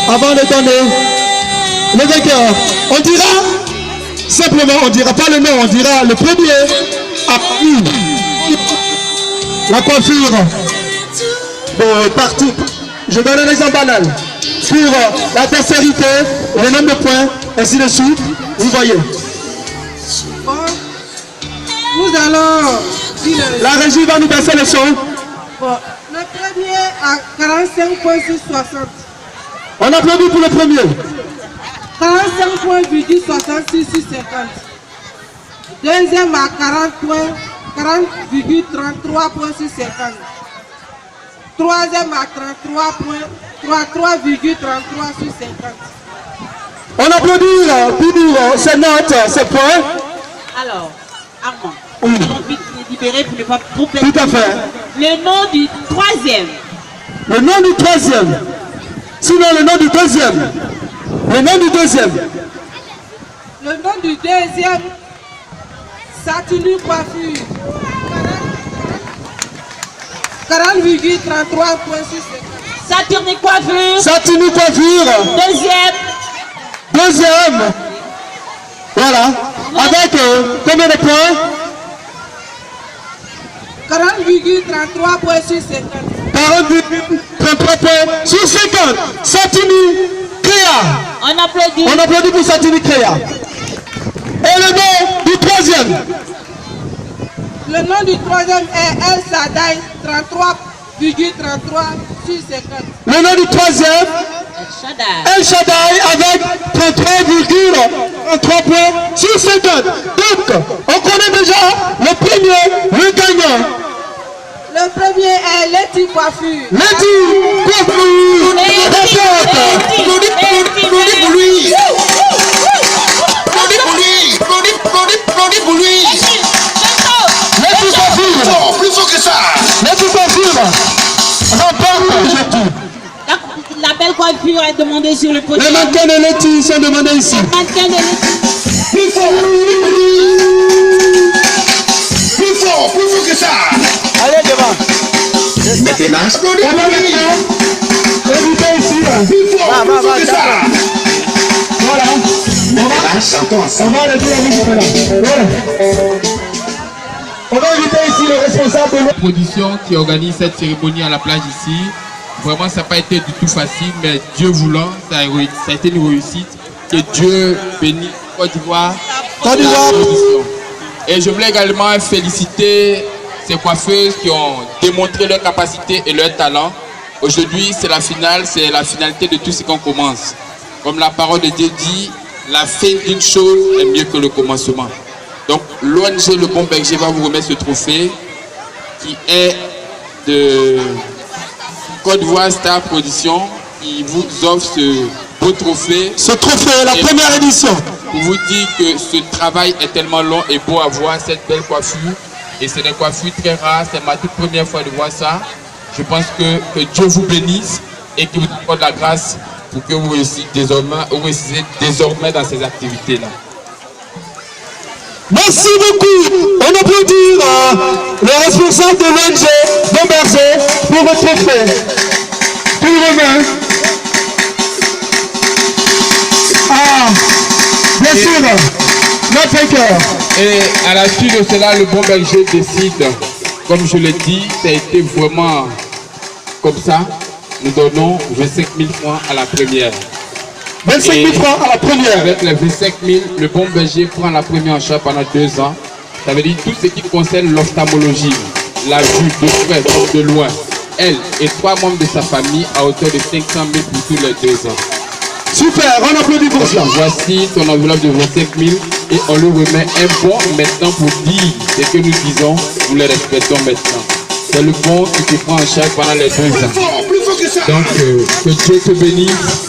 avant de donner le vainqueur. On dira simplement, on ne dira pas le nom, on dira le premier a pris la coiffure partout. Je donne un exemple banal. Sur la dextérité, le nombre de points, ainsi de suite. Vous voyez. Bon, nous allons dire la régie va nous passer le son. Bon, le premier à 45 points sur 60. On applaudit pour le premier. 45 points, 66 sur 50. Deuxième à 40 points, 40,33 points sur 50. Troisième à 33 points, 33,33 sur 50. On applaudit pour ces notes, ces points. Alors, Armand, oui. On va vite les libérer pour ne pas trop perdre. Tout à fait. Le nom du troisième. Le nom du troisième. Sinon, le nom du deuxième. Le nom du deuxième. Le nom du deuxième, Satini Coiffure. 40,33 points sur 50. Satini Coiffure. Satini Coiffure. Deuxième. Voilà. Avec combien de points? 40,33 points sur 50. 40,33 points sur 50. Satini Créa. On applaudit. On applaudit pour Satini Créa. Et le nom du troisième? Le nom du troisième est El Shaddai, 33,33 sur 50. Le nom du troisième? El Shaddai avec 33,33 points sur 50. Donc, on connaît déjà le premier, le gagnant. Le premier est Leti Coiffure. Leti Coiffure. Applaudis pour lui. Applaudis pour lui. Leti Coiffure. Plus fort que ça. Leti Coiffure. Remporte. La belle coiffure est demandée sur le podium. Les mannequins de Leti sont demandés ici. Les mannequins de Leti. Plus fort. Plus fort que ça. Allez devant. Maintenant, évitez ici. Plus fort que ça. Voilà. On va arrêter la musique maintenant. Voilà. On va inviter ici le responsable de la production qui organise cette cérémonie à la plage ici. Vraiment, ça n'a pas été du tout facile, mais Dieu voulant, ça a été une réussite. Que Dieu bénisse Côte d'Ivoire. Et je voulais également féliciter ces coiffeuses qui ont démontré leur capacité et leur talent. Aujourd'hui, c'est la finale, c'est la finalité de tout ce qu'on commence. Comme la parole de Dieu dit, la fin d'une chose est mieux que le commencement. Donc, l'ONG Le Bon Berger va vous remettre ce trophée qui est de Côte d'Ivoire Star Production, qui vous offre ce beau trophée. Ce trophée, la première édition. Pour vous dire que ce travail est tellement long et beau à voir, cette belle coiffure. Et c'est des coiffures très rares, c'est ma toute première fois de voir ça. Je pense que Dieu vous bénisse et qu'il vous accorde la grâce pour que vous réussissiez désormais dans ces activités-là. Merci beaucoup. On applaudit le responsable de l'ONG Bon Berger pour votre trophée. Pour les mains. Bien sûr, notre vainqueur. Et à la suite de cela, le Bon Berger décide, comme je l'ai dit, ça a été vraiment comme ça. Nous donnons 25 000 francs à la première. 25 000 francs à la première. Avec les 25 000, le Bon Berger prend la première en charge pendant 2 ans. Ça veut dire tout ce qui concerne l'ophtalmologie, la vue de près comme de loin. Elle et 3 membres de sa famille à hauteur de 500 000 pour tous les 2 ans. Super, on applaudit pour ça. Voici ton enveloppe de 25 000 et on lui remet un bon maintenant pour dire ce que nous disons, nous le respectons maintenant. C'est le bon qui te prend en charge pendant les 2 ans. Donc que Dieu te bénisse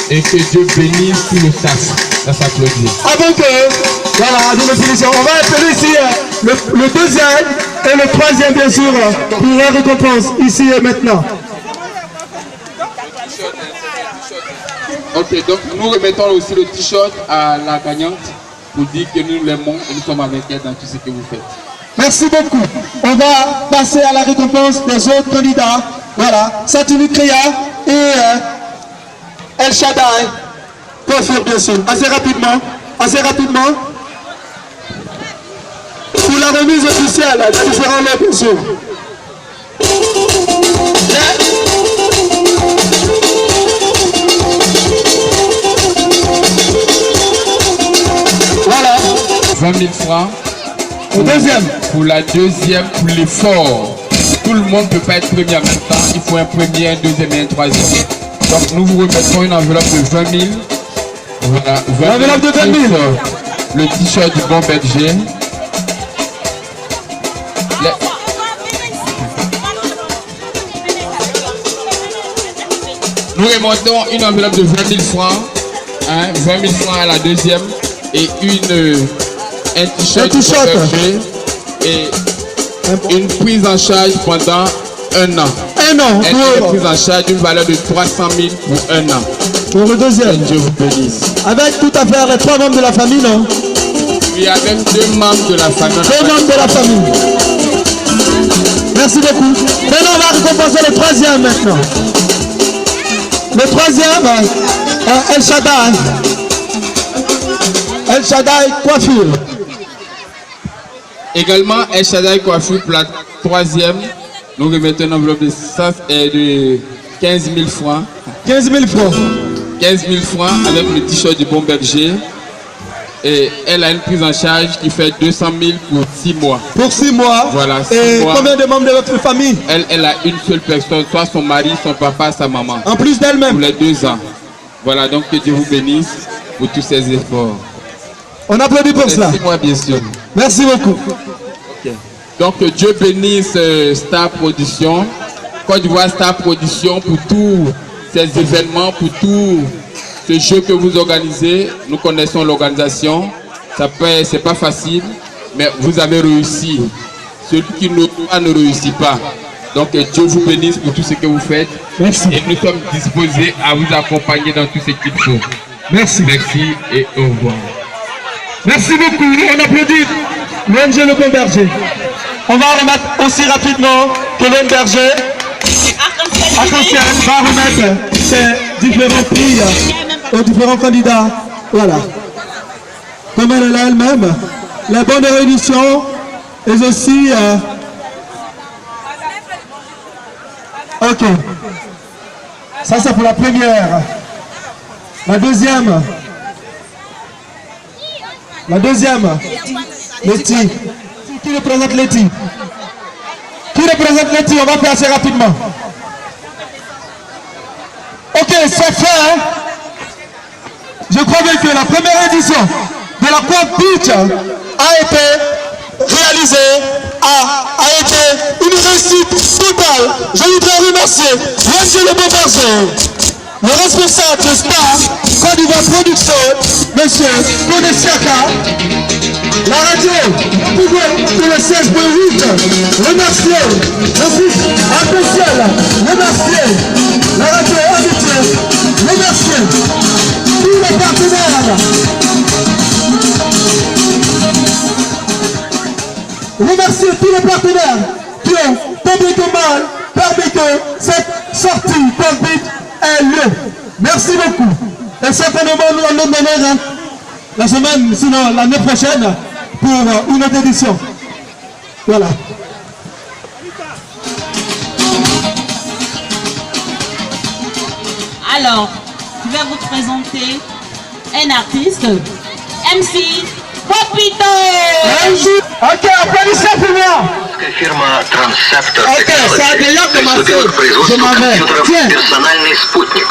et que Dieu bénisse tout le staff. Ça s'applaudit. Avant que, voilà, nous le finissons. On va appeler ici le deuxième et le troisième, bien sûr, pour la récompense, ici et maintenant. Ok, donc nous remettons aussi le t-shirt à la gagnante pour dire que nous l'aimons et nous sommes avec elle dans tout ce que vous faites. Merci beaucoup. On va passer à la récompense des autres candidats. Voilà, Satini Créa et El Shaddai. Coiffure, bien sûr. Assez rapidement. Pour la remise officielle des différents lots, bien sûr. Voilà. 20 000 francs. Au deuxième. Pour la deuxième, pour l'effort. Tout le monde ne peut pas être premier en même temps. Il faut un premier, un deuxième et un troisième. Donc nous vous remettons une enveloppe de 20 000. Voilà, 20 000. L'enveloppe de 20 000. Le t-shirt du Bon Berger. Nous remontons une enveloppe de 20 000 francs. 20 000 francs à la deuxième. Et un t-shirt du Bon Berger. Et une prise en charge pendant 1 an. Un an. Une prise en charge d'une valeur de 300 000 pour 1 an. Pour le deuxième. Dieu vous bénisse. Avec tout à fait les 3 membres de la famille, non? Oui, avec 2 membres de la famille. 2 membres de la famille. Merci beaucoup. Maintenant, on va récompenser le troisième maintenant. Le troisième, El Shaddai. El Shaddai Coiffure. Également, El Shaddai Coiffure pour la troisième. Nous remettons une enveloppe de 15 000 francs. 15 000 francs. 15 000 francs avec le t-shirt du Bon Berger. Et elle a une prise en charge qui fait 200 000 pour 6 mois. Pour 6 mois. Voilà, 6 et mois. Combien de membres de votre famille? Elle a une seule personne, soit son mari, son papa, sa maman. En plus d'elle-même. Pour les 2 ans. Voilà, donc que Dieu vous bénisse pour tous ces efforts. On applaudit pour cela. Merci moi, bien sûr. Merci beaucoup. Okay. Donc que Dieu bénisse Star Production, Côte d'Ivoire Star Production pour tous ces événements, pour tout ce jeu que vous organisez. Nous connaissons l'organisation. C'est pas facile, mais vous avez réussi. Celui qui ne réussit pas. Donc Dieu vous bénisse pour tout ce que vous faites. Merci. Et nous sommes disposés à vous accompagner dans tout ce qu'il faut. Merci. Merci et au revoir. Merci beaucoup. On applaudit l'ONG Le Bon Berger. On va remettre aussi rapidement que l'ONG Arc-en-Ciel va remettre ses différents prix aux différents candidats. Voilà. Comme elle est là elle-même, la bonne réunion et aussi... Ok. Ça c'est pour la première. La deuxième. Letty. Qui représente Letty? Qui représente Letty? On va faire assez rapidement. Ok, c'est fait. Hein? Je crois bien que la première édition de la Coupe Beach a été réalisée, a été une réussite totale. Je voudrais remercier Monsieur Le Bon Berger, le responsable de Star Côte d'Ivoire Production, Monsieur Konesiaka, la radio, vous pouvez sur le 16.8, remercier l'office spécial, remercier la radio habituelle, remercier tous les partenaires, remercier tous les partenaires qui ont permis que cette sortie Covid ait lieu. Merci beaucoup. Et certainement nous allons donner la semaine, sinon l'année prochaine, pour une autre édition. Voilà. Alors, je vais vous présenter un artiste, MC Popito. Ok, applaudissez pour moi. Фирма Transceptor Ok, ça a déjà commencé. Je m'en vais. Tiens. Персональный спутник.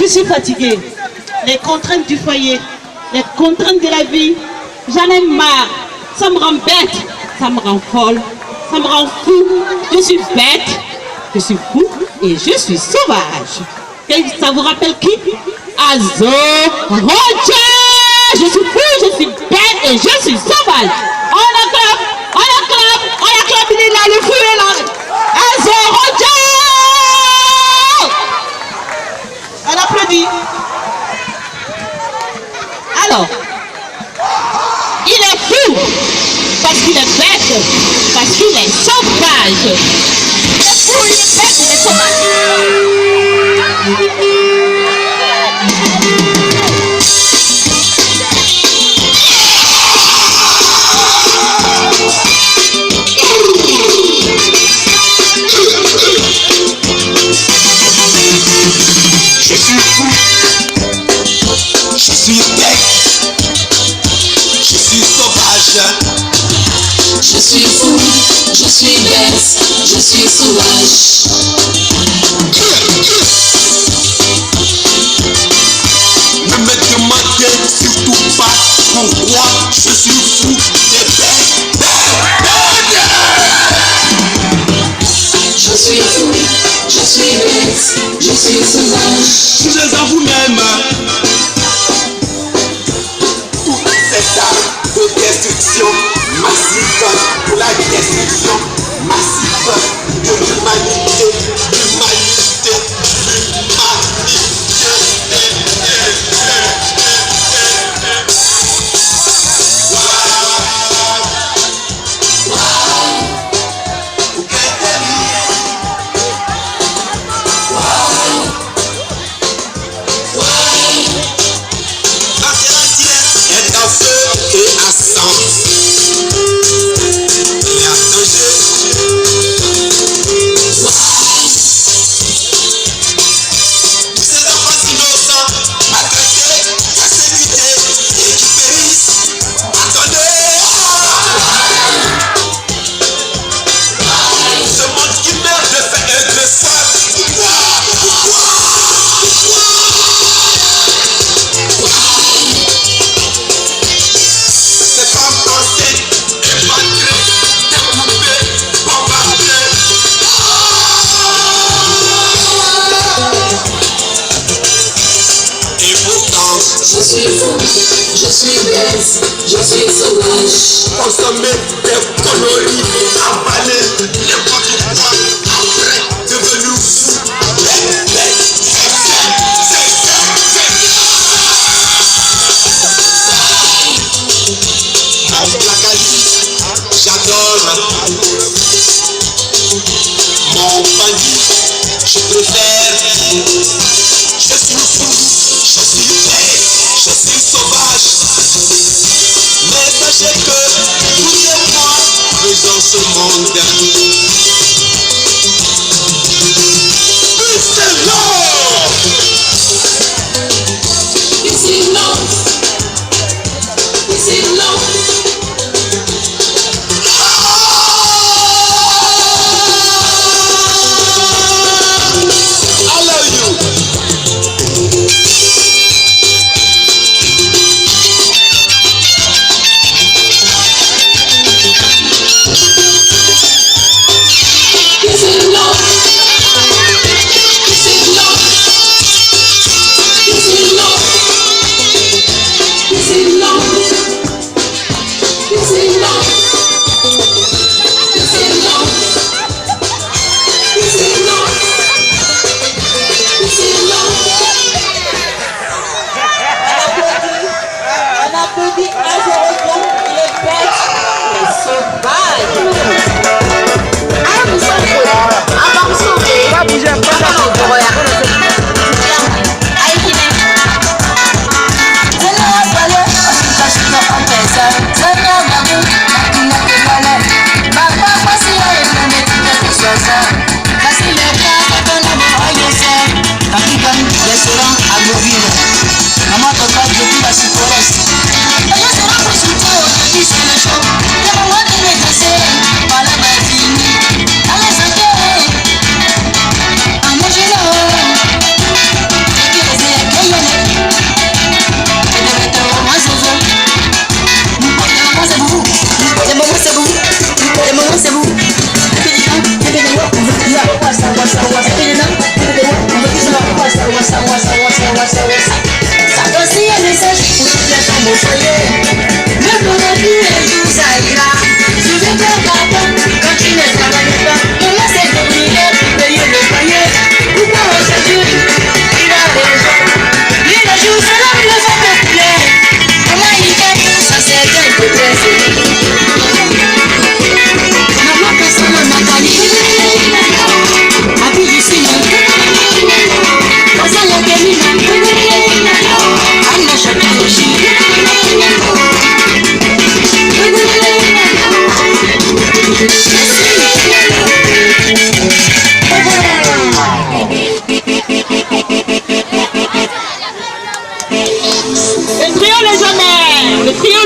suis fatiguée. Les contraintes du foyer, les contraintes de la vie, j'en ai marre. Ça me rend bête, ça me rend folle, ça me rend fou. Je suis bête, je suis fou et je suis sauvage. Et ça vous rappelle qui? Azo Roger. Je suis fou, je suis bête et je suis sauvage. On acclame, il est là, le fou est là. Azo Roger. On applaudit. Alors, il est fou parce qu'il est bête, parce qu'il est sauvage. Il est fou, il est bête, il est sauvage. Je suis fou, je suis bête, je suis sauvage. Je suis fou, je suis bête, je suis sauvage. Ne me demandez surtout pas pourquoi je suis fou et bête. Je suis fou, je suis bête, je suis sauvage. Vous êtes à vous-même. Toute cette art de destruction massive pour la destruction massive de l'humanité, l'humanité, l'humanité. Et à 100 et à danger. Ces enfants innocents maltraités, persécutés et qui périssent. Attendez. Ce monde qui meurt de faim et de soif. Pourquoi? Ces femmes enceintes, éventrées, découpées, bombardées. Et pourtant, Je suis fou, je suis bête, je suis sauvage. consommer des coloris, avaler n'importe quoi, après devenu fou. J'adore mon bandit, je préfère. Je suis fou, je suis bête, je suis sauvage. Mais sachez que vous et moi faisons ce monde. C'est long. C'est long, c'est long. I love you.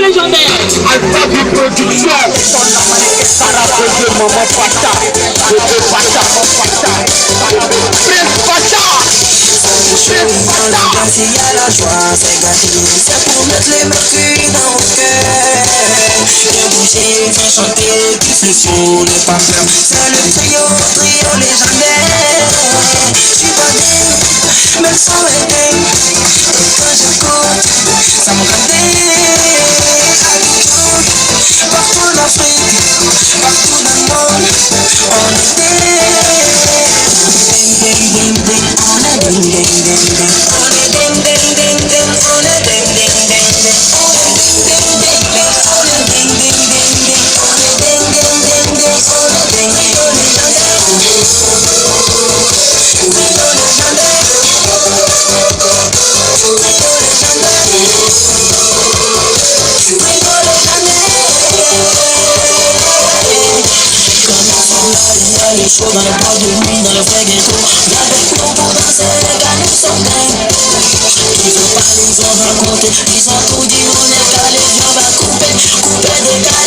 légendaire. Alpha du production. Maman Pata. Bébé Pata. Prince Pata. S'il y a la joie, c'est gâté. C'est pour mettre les mercures dans le cœur. Viens bouger, viens chanter, puis flexion, n'aie pas peur. C'est le trio légendaire. J'suis pas dingue, mais le son est dingue. Et quand j'écoute, ça me rend dingue. Partout en Afrique, partout dans le monde, on est dingue. Ding ding ding ding, on est ding ding ding ding. On est ding ding ding ding, on est ding ding ding ding. On est ding ding ding ding, on est ding ding ding ding. On est ding ding ding ding, on est ding ding légendaire. Trio légendaire. Trio légendaire. Trio légendaire. Les chauds dans les boîtes de nuit, dans le vrai ghetto. Viens avec nous pour danser, les gars nous sont dingues. Ils ont parlé, ils ont raconté, ils ont tout dit, on est calé, on va couper, décalé.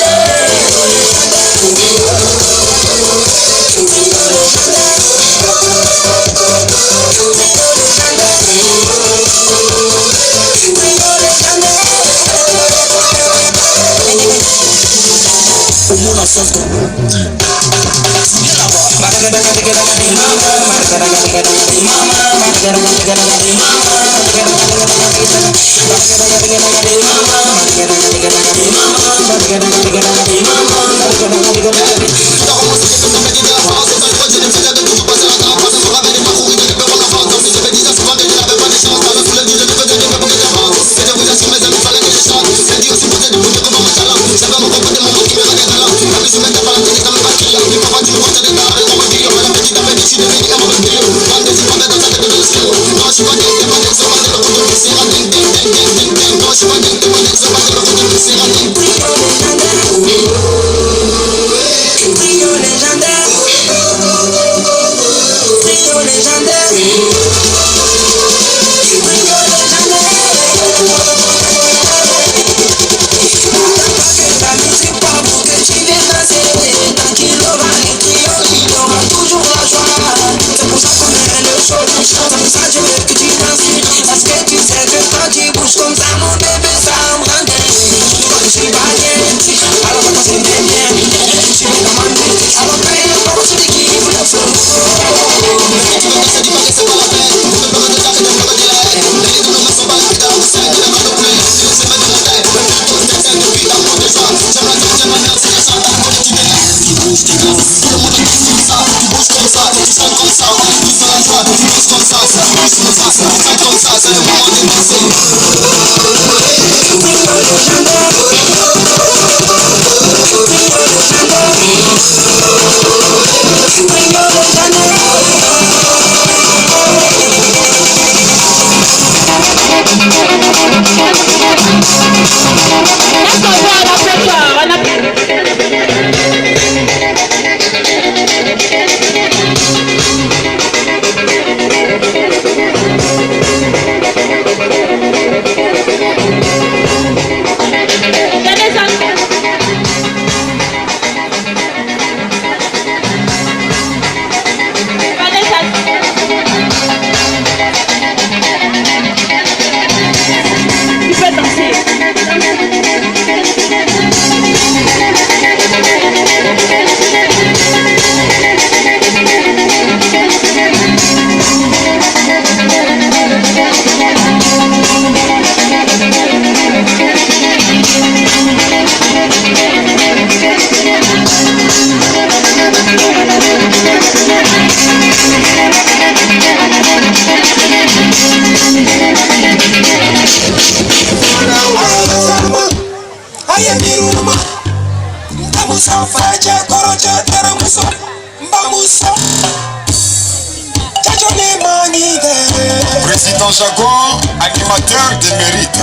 Président Jaguar, animateur de mérite.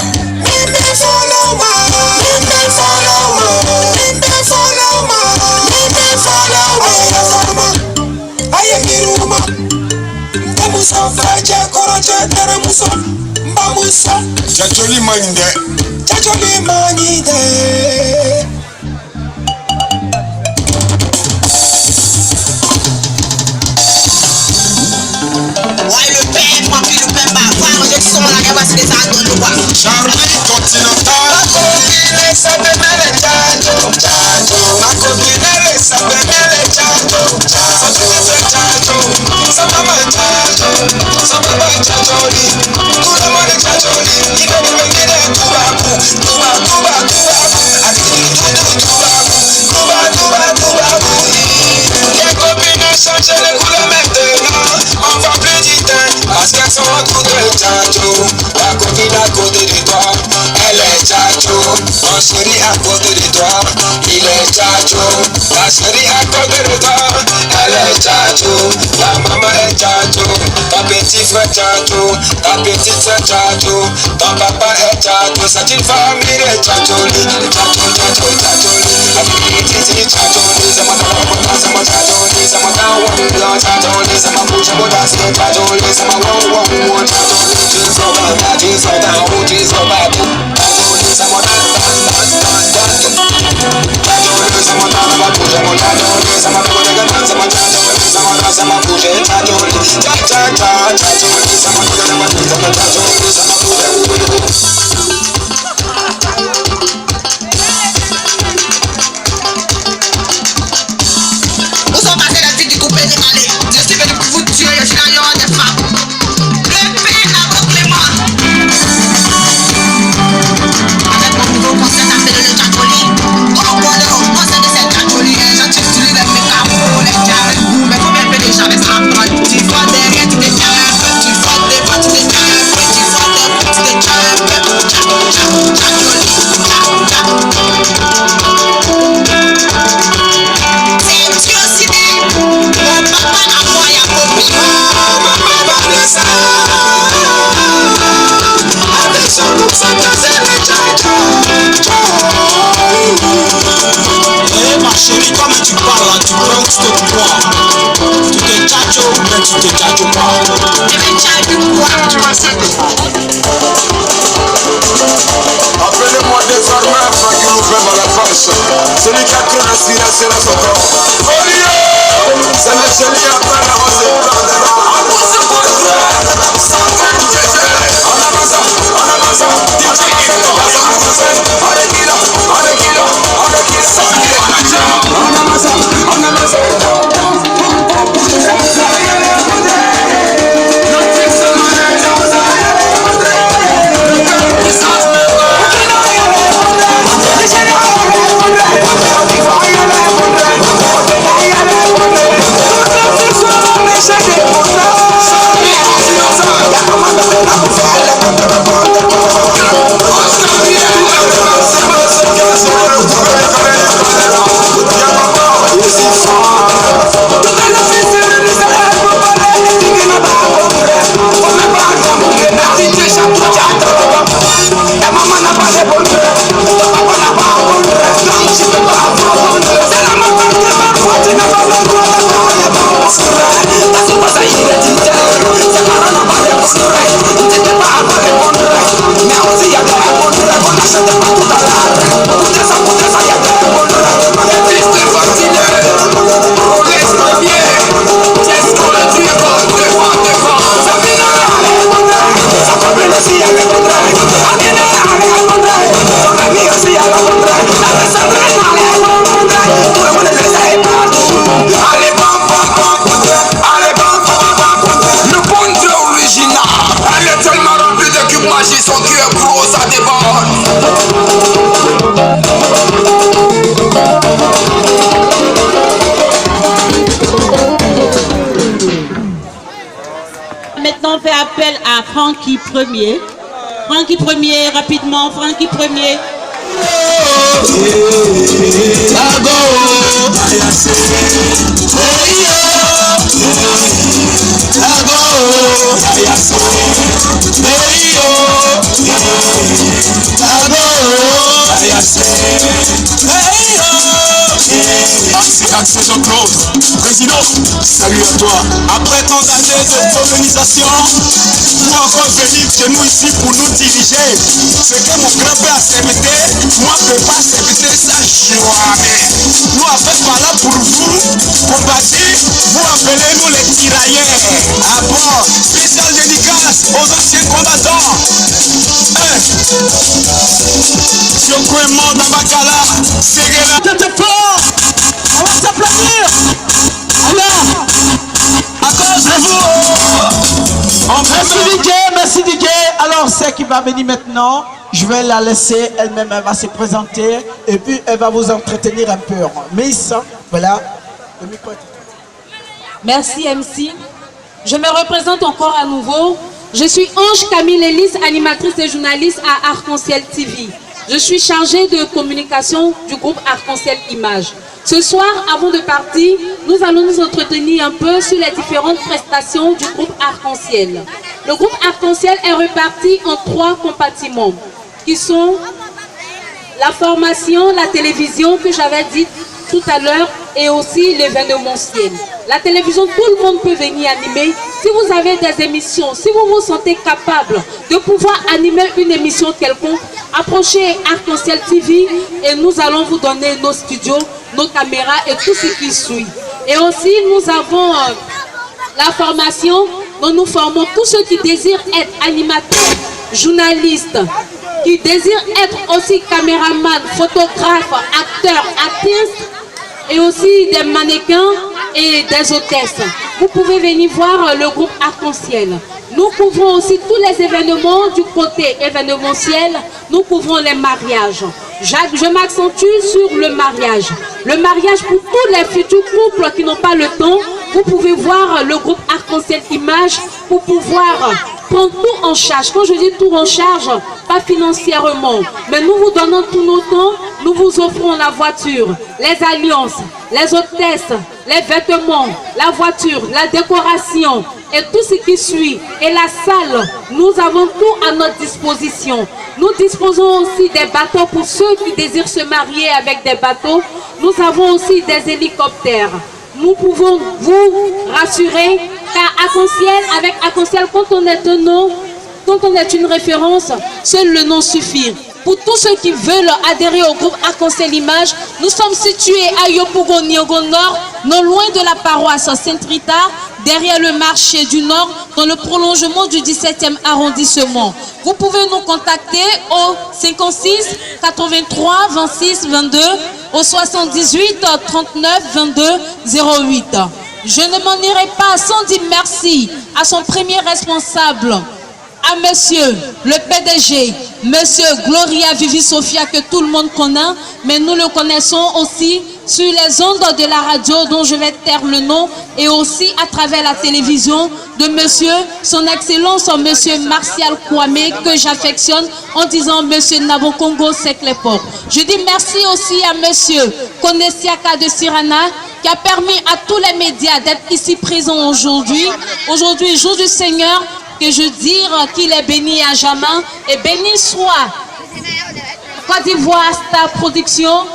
Chacholi Mande, Chacholi manide. Ouais, le pain, tranquille, le pain bavard, je sens la capacité de ça dans le bois. Charlie Continental. Ma copine sape mele chacho, chacho. Ma copine sape mele chacho, chacho. Chacho, sa mama chacho, sa mama chacholi. Kula mole chacholi, ibe mengine tubaku, tubaku. Adiki tubaku, tubaku. Les copines changent les couleurs maintenant. On va plus du temps parce qu'elles sont à côté de chacho. La copine à côté de toi, elle est chacho. Mon chéri à côté de toi, il est chacho. La chérie à côté de toi, elle est chacho. La maman est chacho. Ton petit frère chacho. Ta petite soeur chacho. Ton papa est chacho. C'est une famille de chacholi. Chacho. Titi chacholi. C'est mon chacholi. C'est mon chacholi. C'est mon chacholi. C'est mon chacholi. C'est mon Chérie, comme tu parles, tu prends ce que tu bois. Tu te tchatcho ou bien tu te tchatcho pas. Tu te tchatcho quoi? Tu vas appelez-moi désormais Francky Loupem à la face. Celui qui a trop d'inspiration dans son corps. Olio! C'est le chéri après la rose et blanc de l'or. On pousse le contraire. Sans train de jeter. On avance, DJ Hector. On est kilo. Son cœur gros, ça déborde. Maintenant, on fait appel à Francky Premier. Francky Premier, rapidement, Francky Premier. Hey, Jacques Saint-Jean-Claude, président, salut à toi. Après tant d'années de colonisation, pour encore venir chez nous ici pour nous diriger, ce que mon grand-père a accepté, moi je ne peux pas accepter ça jamais. Nous avons pas là pour vous combattre, vous appelez nous les tirailleurs. Ah bon, spécial dédicace aux anciens combattants. Siokouémon Nabakala, Ségéla. T'es fort. On va s'applaudir. Alors, à cause de vous, merci DJ. Alors, c'est qui va venir maintenant. Je vais la laisser, elle-même, elle va se présenter et puis elle va vous entretenir un peu. Miss, voilà, le micro. Merci MC. Je me représente encore à nouveau. Je suis Ange Camille Elise, animatrice et journaliste à Arc-en-Ciel TV. Je suis chargée de communication du groupe Arc-en-Ciel Images. Ce soir, avant de partir, nous allons nous entretenir un peu sur les différentes prestations du groupe Arc-en-Ciel. Le groupe Arc-en-Ciel est reparti en 3 compartiments, qui sont la formation, la télévision que j'avais dit tout à l'heure et aussi l'événementiel. La télévision, tout le monde peut venir animer. Si vous avez des émissions, si vous vous sentez capable de pouvoir animer une émission quelconque, approchez Arc-en-Ciel TV et nous allons vous donner nos studios, nos caméras et tout ce qui suit. Et aussi, nous avons la formation dont nous formons tous ceux qui désirent être animateurs, journalistes, qui désirent être aussi caméraman, photographes, acteurs, artistes et aussi des mannequins et des hôtesses. Vous pouvez venir voir le groupe Arc-en-Ciel. Nous couvrons aussi tous les événements du côté événementiel. Nous couvrons les mariages. Je m'accentue sur le mariage. Le mariage pour tous les futurs couples qui n'ont pas le temps. Vous pouvez voir le groupe Arc-en-Ciel Images pour pouvoir prendre tout en charge. Quand je dis tout en charge, pas financièrement, mais nous vous donnons tout notre temps. Nous vous offrons la voiture, les alliances, les hôtesses, les vêtements, la voiture, la décoration et tout ce qui suit. Et la salle, nous avons tout à notre disposition. Nous disposons aussi des bateaux pour ceux qui désirent se marier avec des bateaux. Nous avons aussi des hélicoptères. Nous pouvons vous rassurer car Arc-en-Ciel, avec Arc-en-Ciel, quand on est un nom, quand on est une référence, seul le nom suffit. Pour tous ceux qui veulent adhérer au groupe Arc-en-Ciel Images, nous sommes situés à Yopougon, Niogo Nord, non loin de la paroisse Saint-Rita, derrière le marché du Nord, dans le prolongement du 17e arrondissement. Vous pouvez nous contacter au 56 83 26 22, au 78 39 22 08. Je ne m'en irai pas sans dire merci à son premier responsable, à monsieur le PDG, monsieur Gloria Vivi Sophia, que tout le monde connaît, mais nous le connaissons aussi sur les ondes de la radio dont je vais taire le nom et aussi à travers la télévision de monsieur, son excellence, monsieur Martial Kwame, que j'affectionne en disant monsieur Nabokongo Seklepo. Je dis merci aussi à monsieur Konesiaka de Sirana, qui a permis à tous les médias d'être ici présents aujourd'hui. Aujourd'hui, jour du Seigneur, que je dire qu'il est béni à jamais et béni soit Côte d'Ivoire Star Production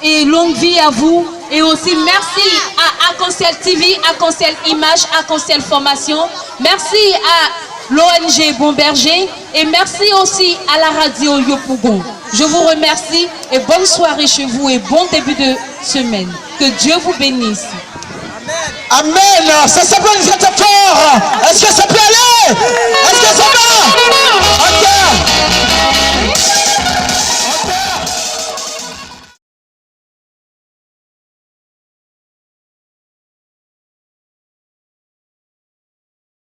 et longue vie à vous. Et aussi merci à Arc-en-Ciel TV, Arc-en-Ciel Images, Arc-en-Ciel Formation. Merci à l'ONG Bon Berger et merci aussi à la radio Yopougon. Je vous remercie et bonne soirée chez vous et bon début de semaine. Que Dieu vous bénisse. Amen. Ça s'appelle une fête fort. Est-ce que ça peut aller? Est-ce que ça va? Ok.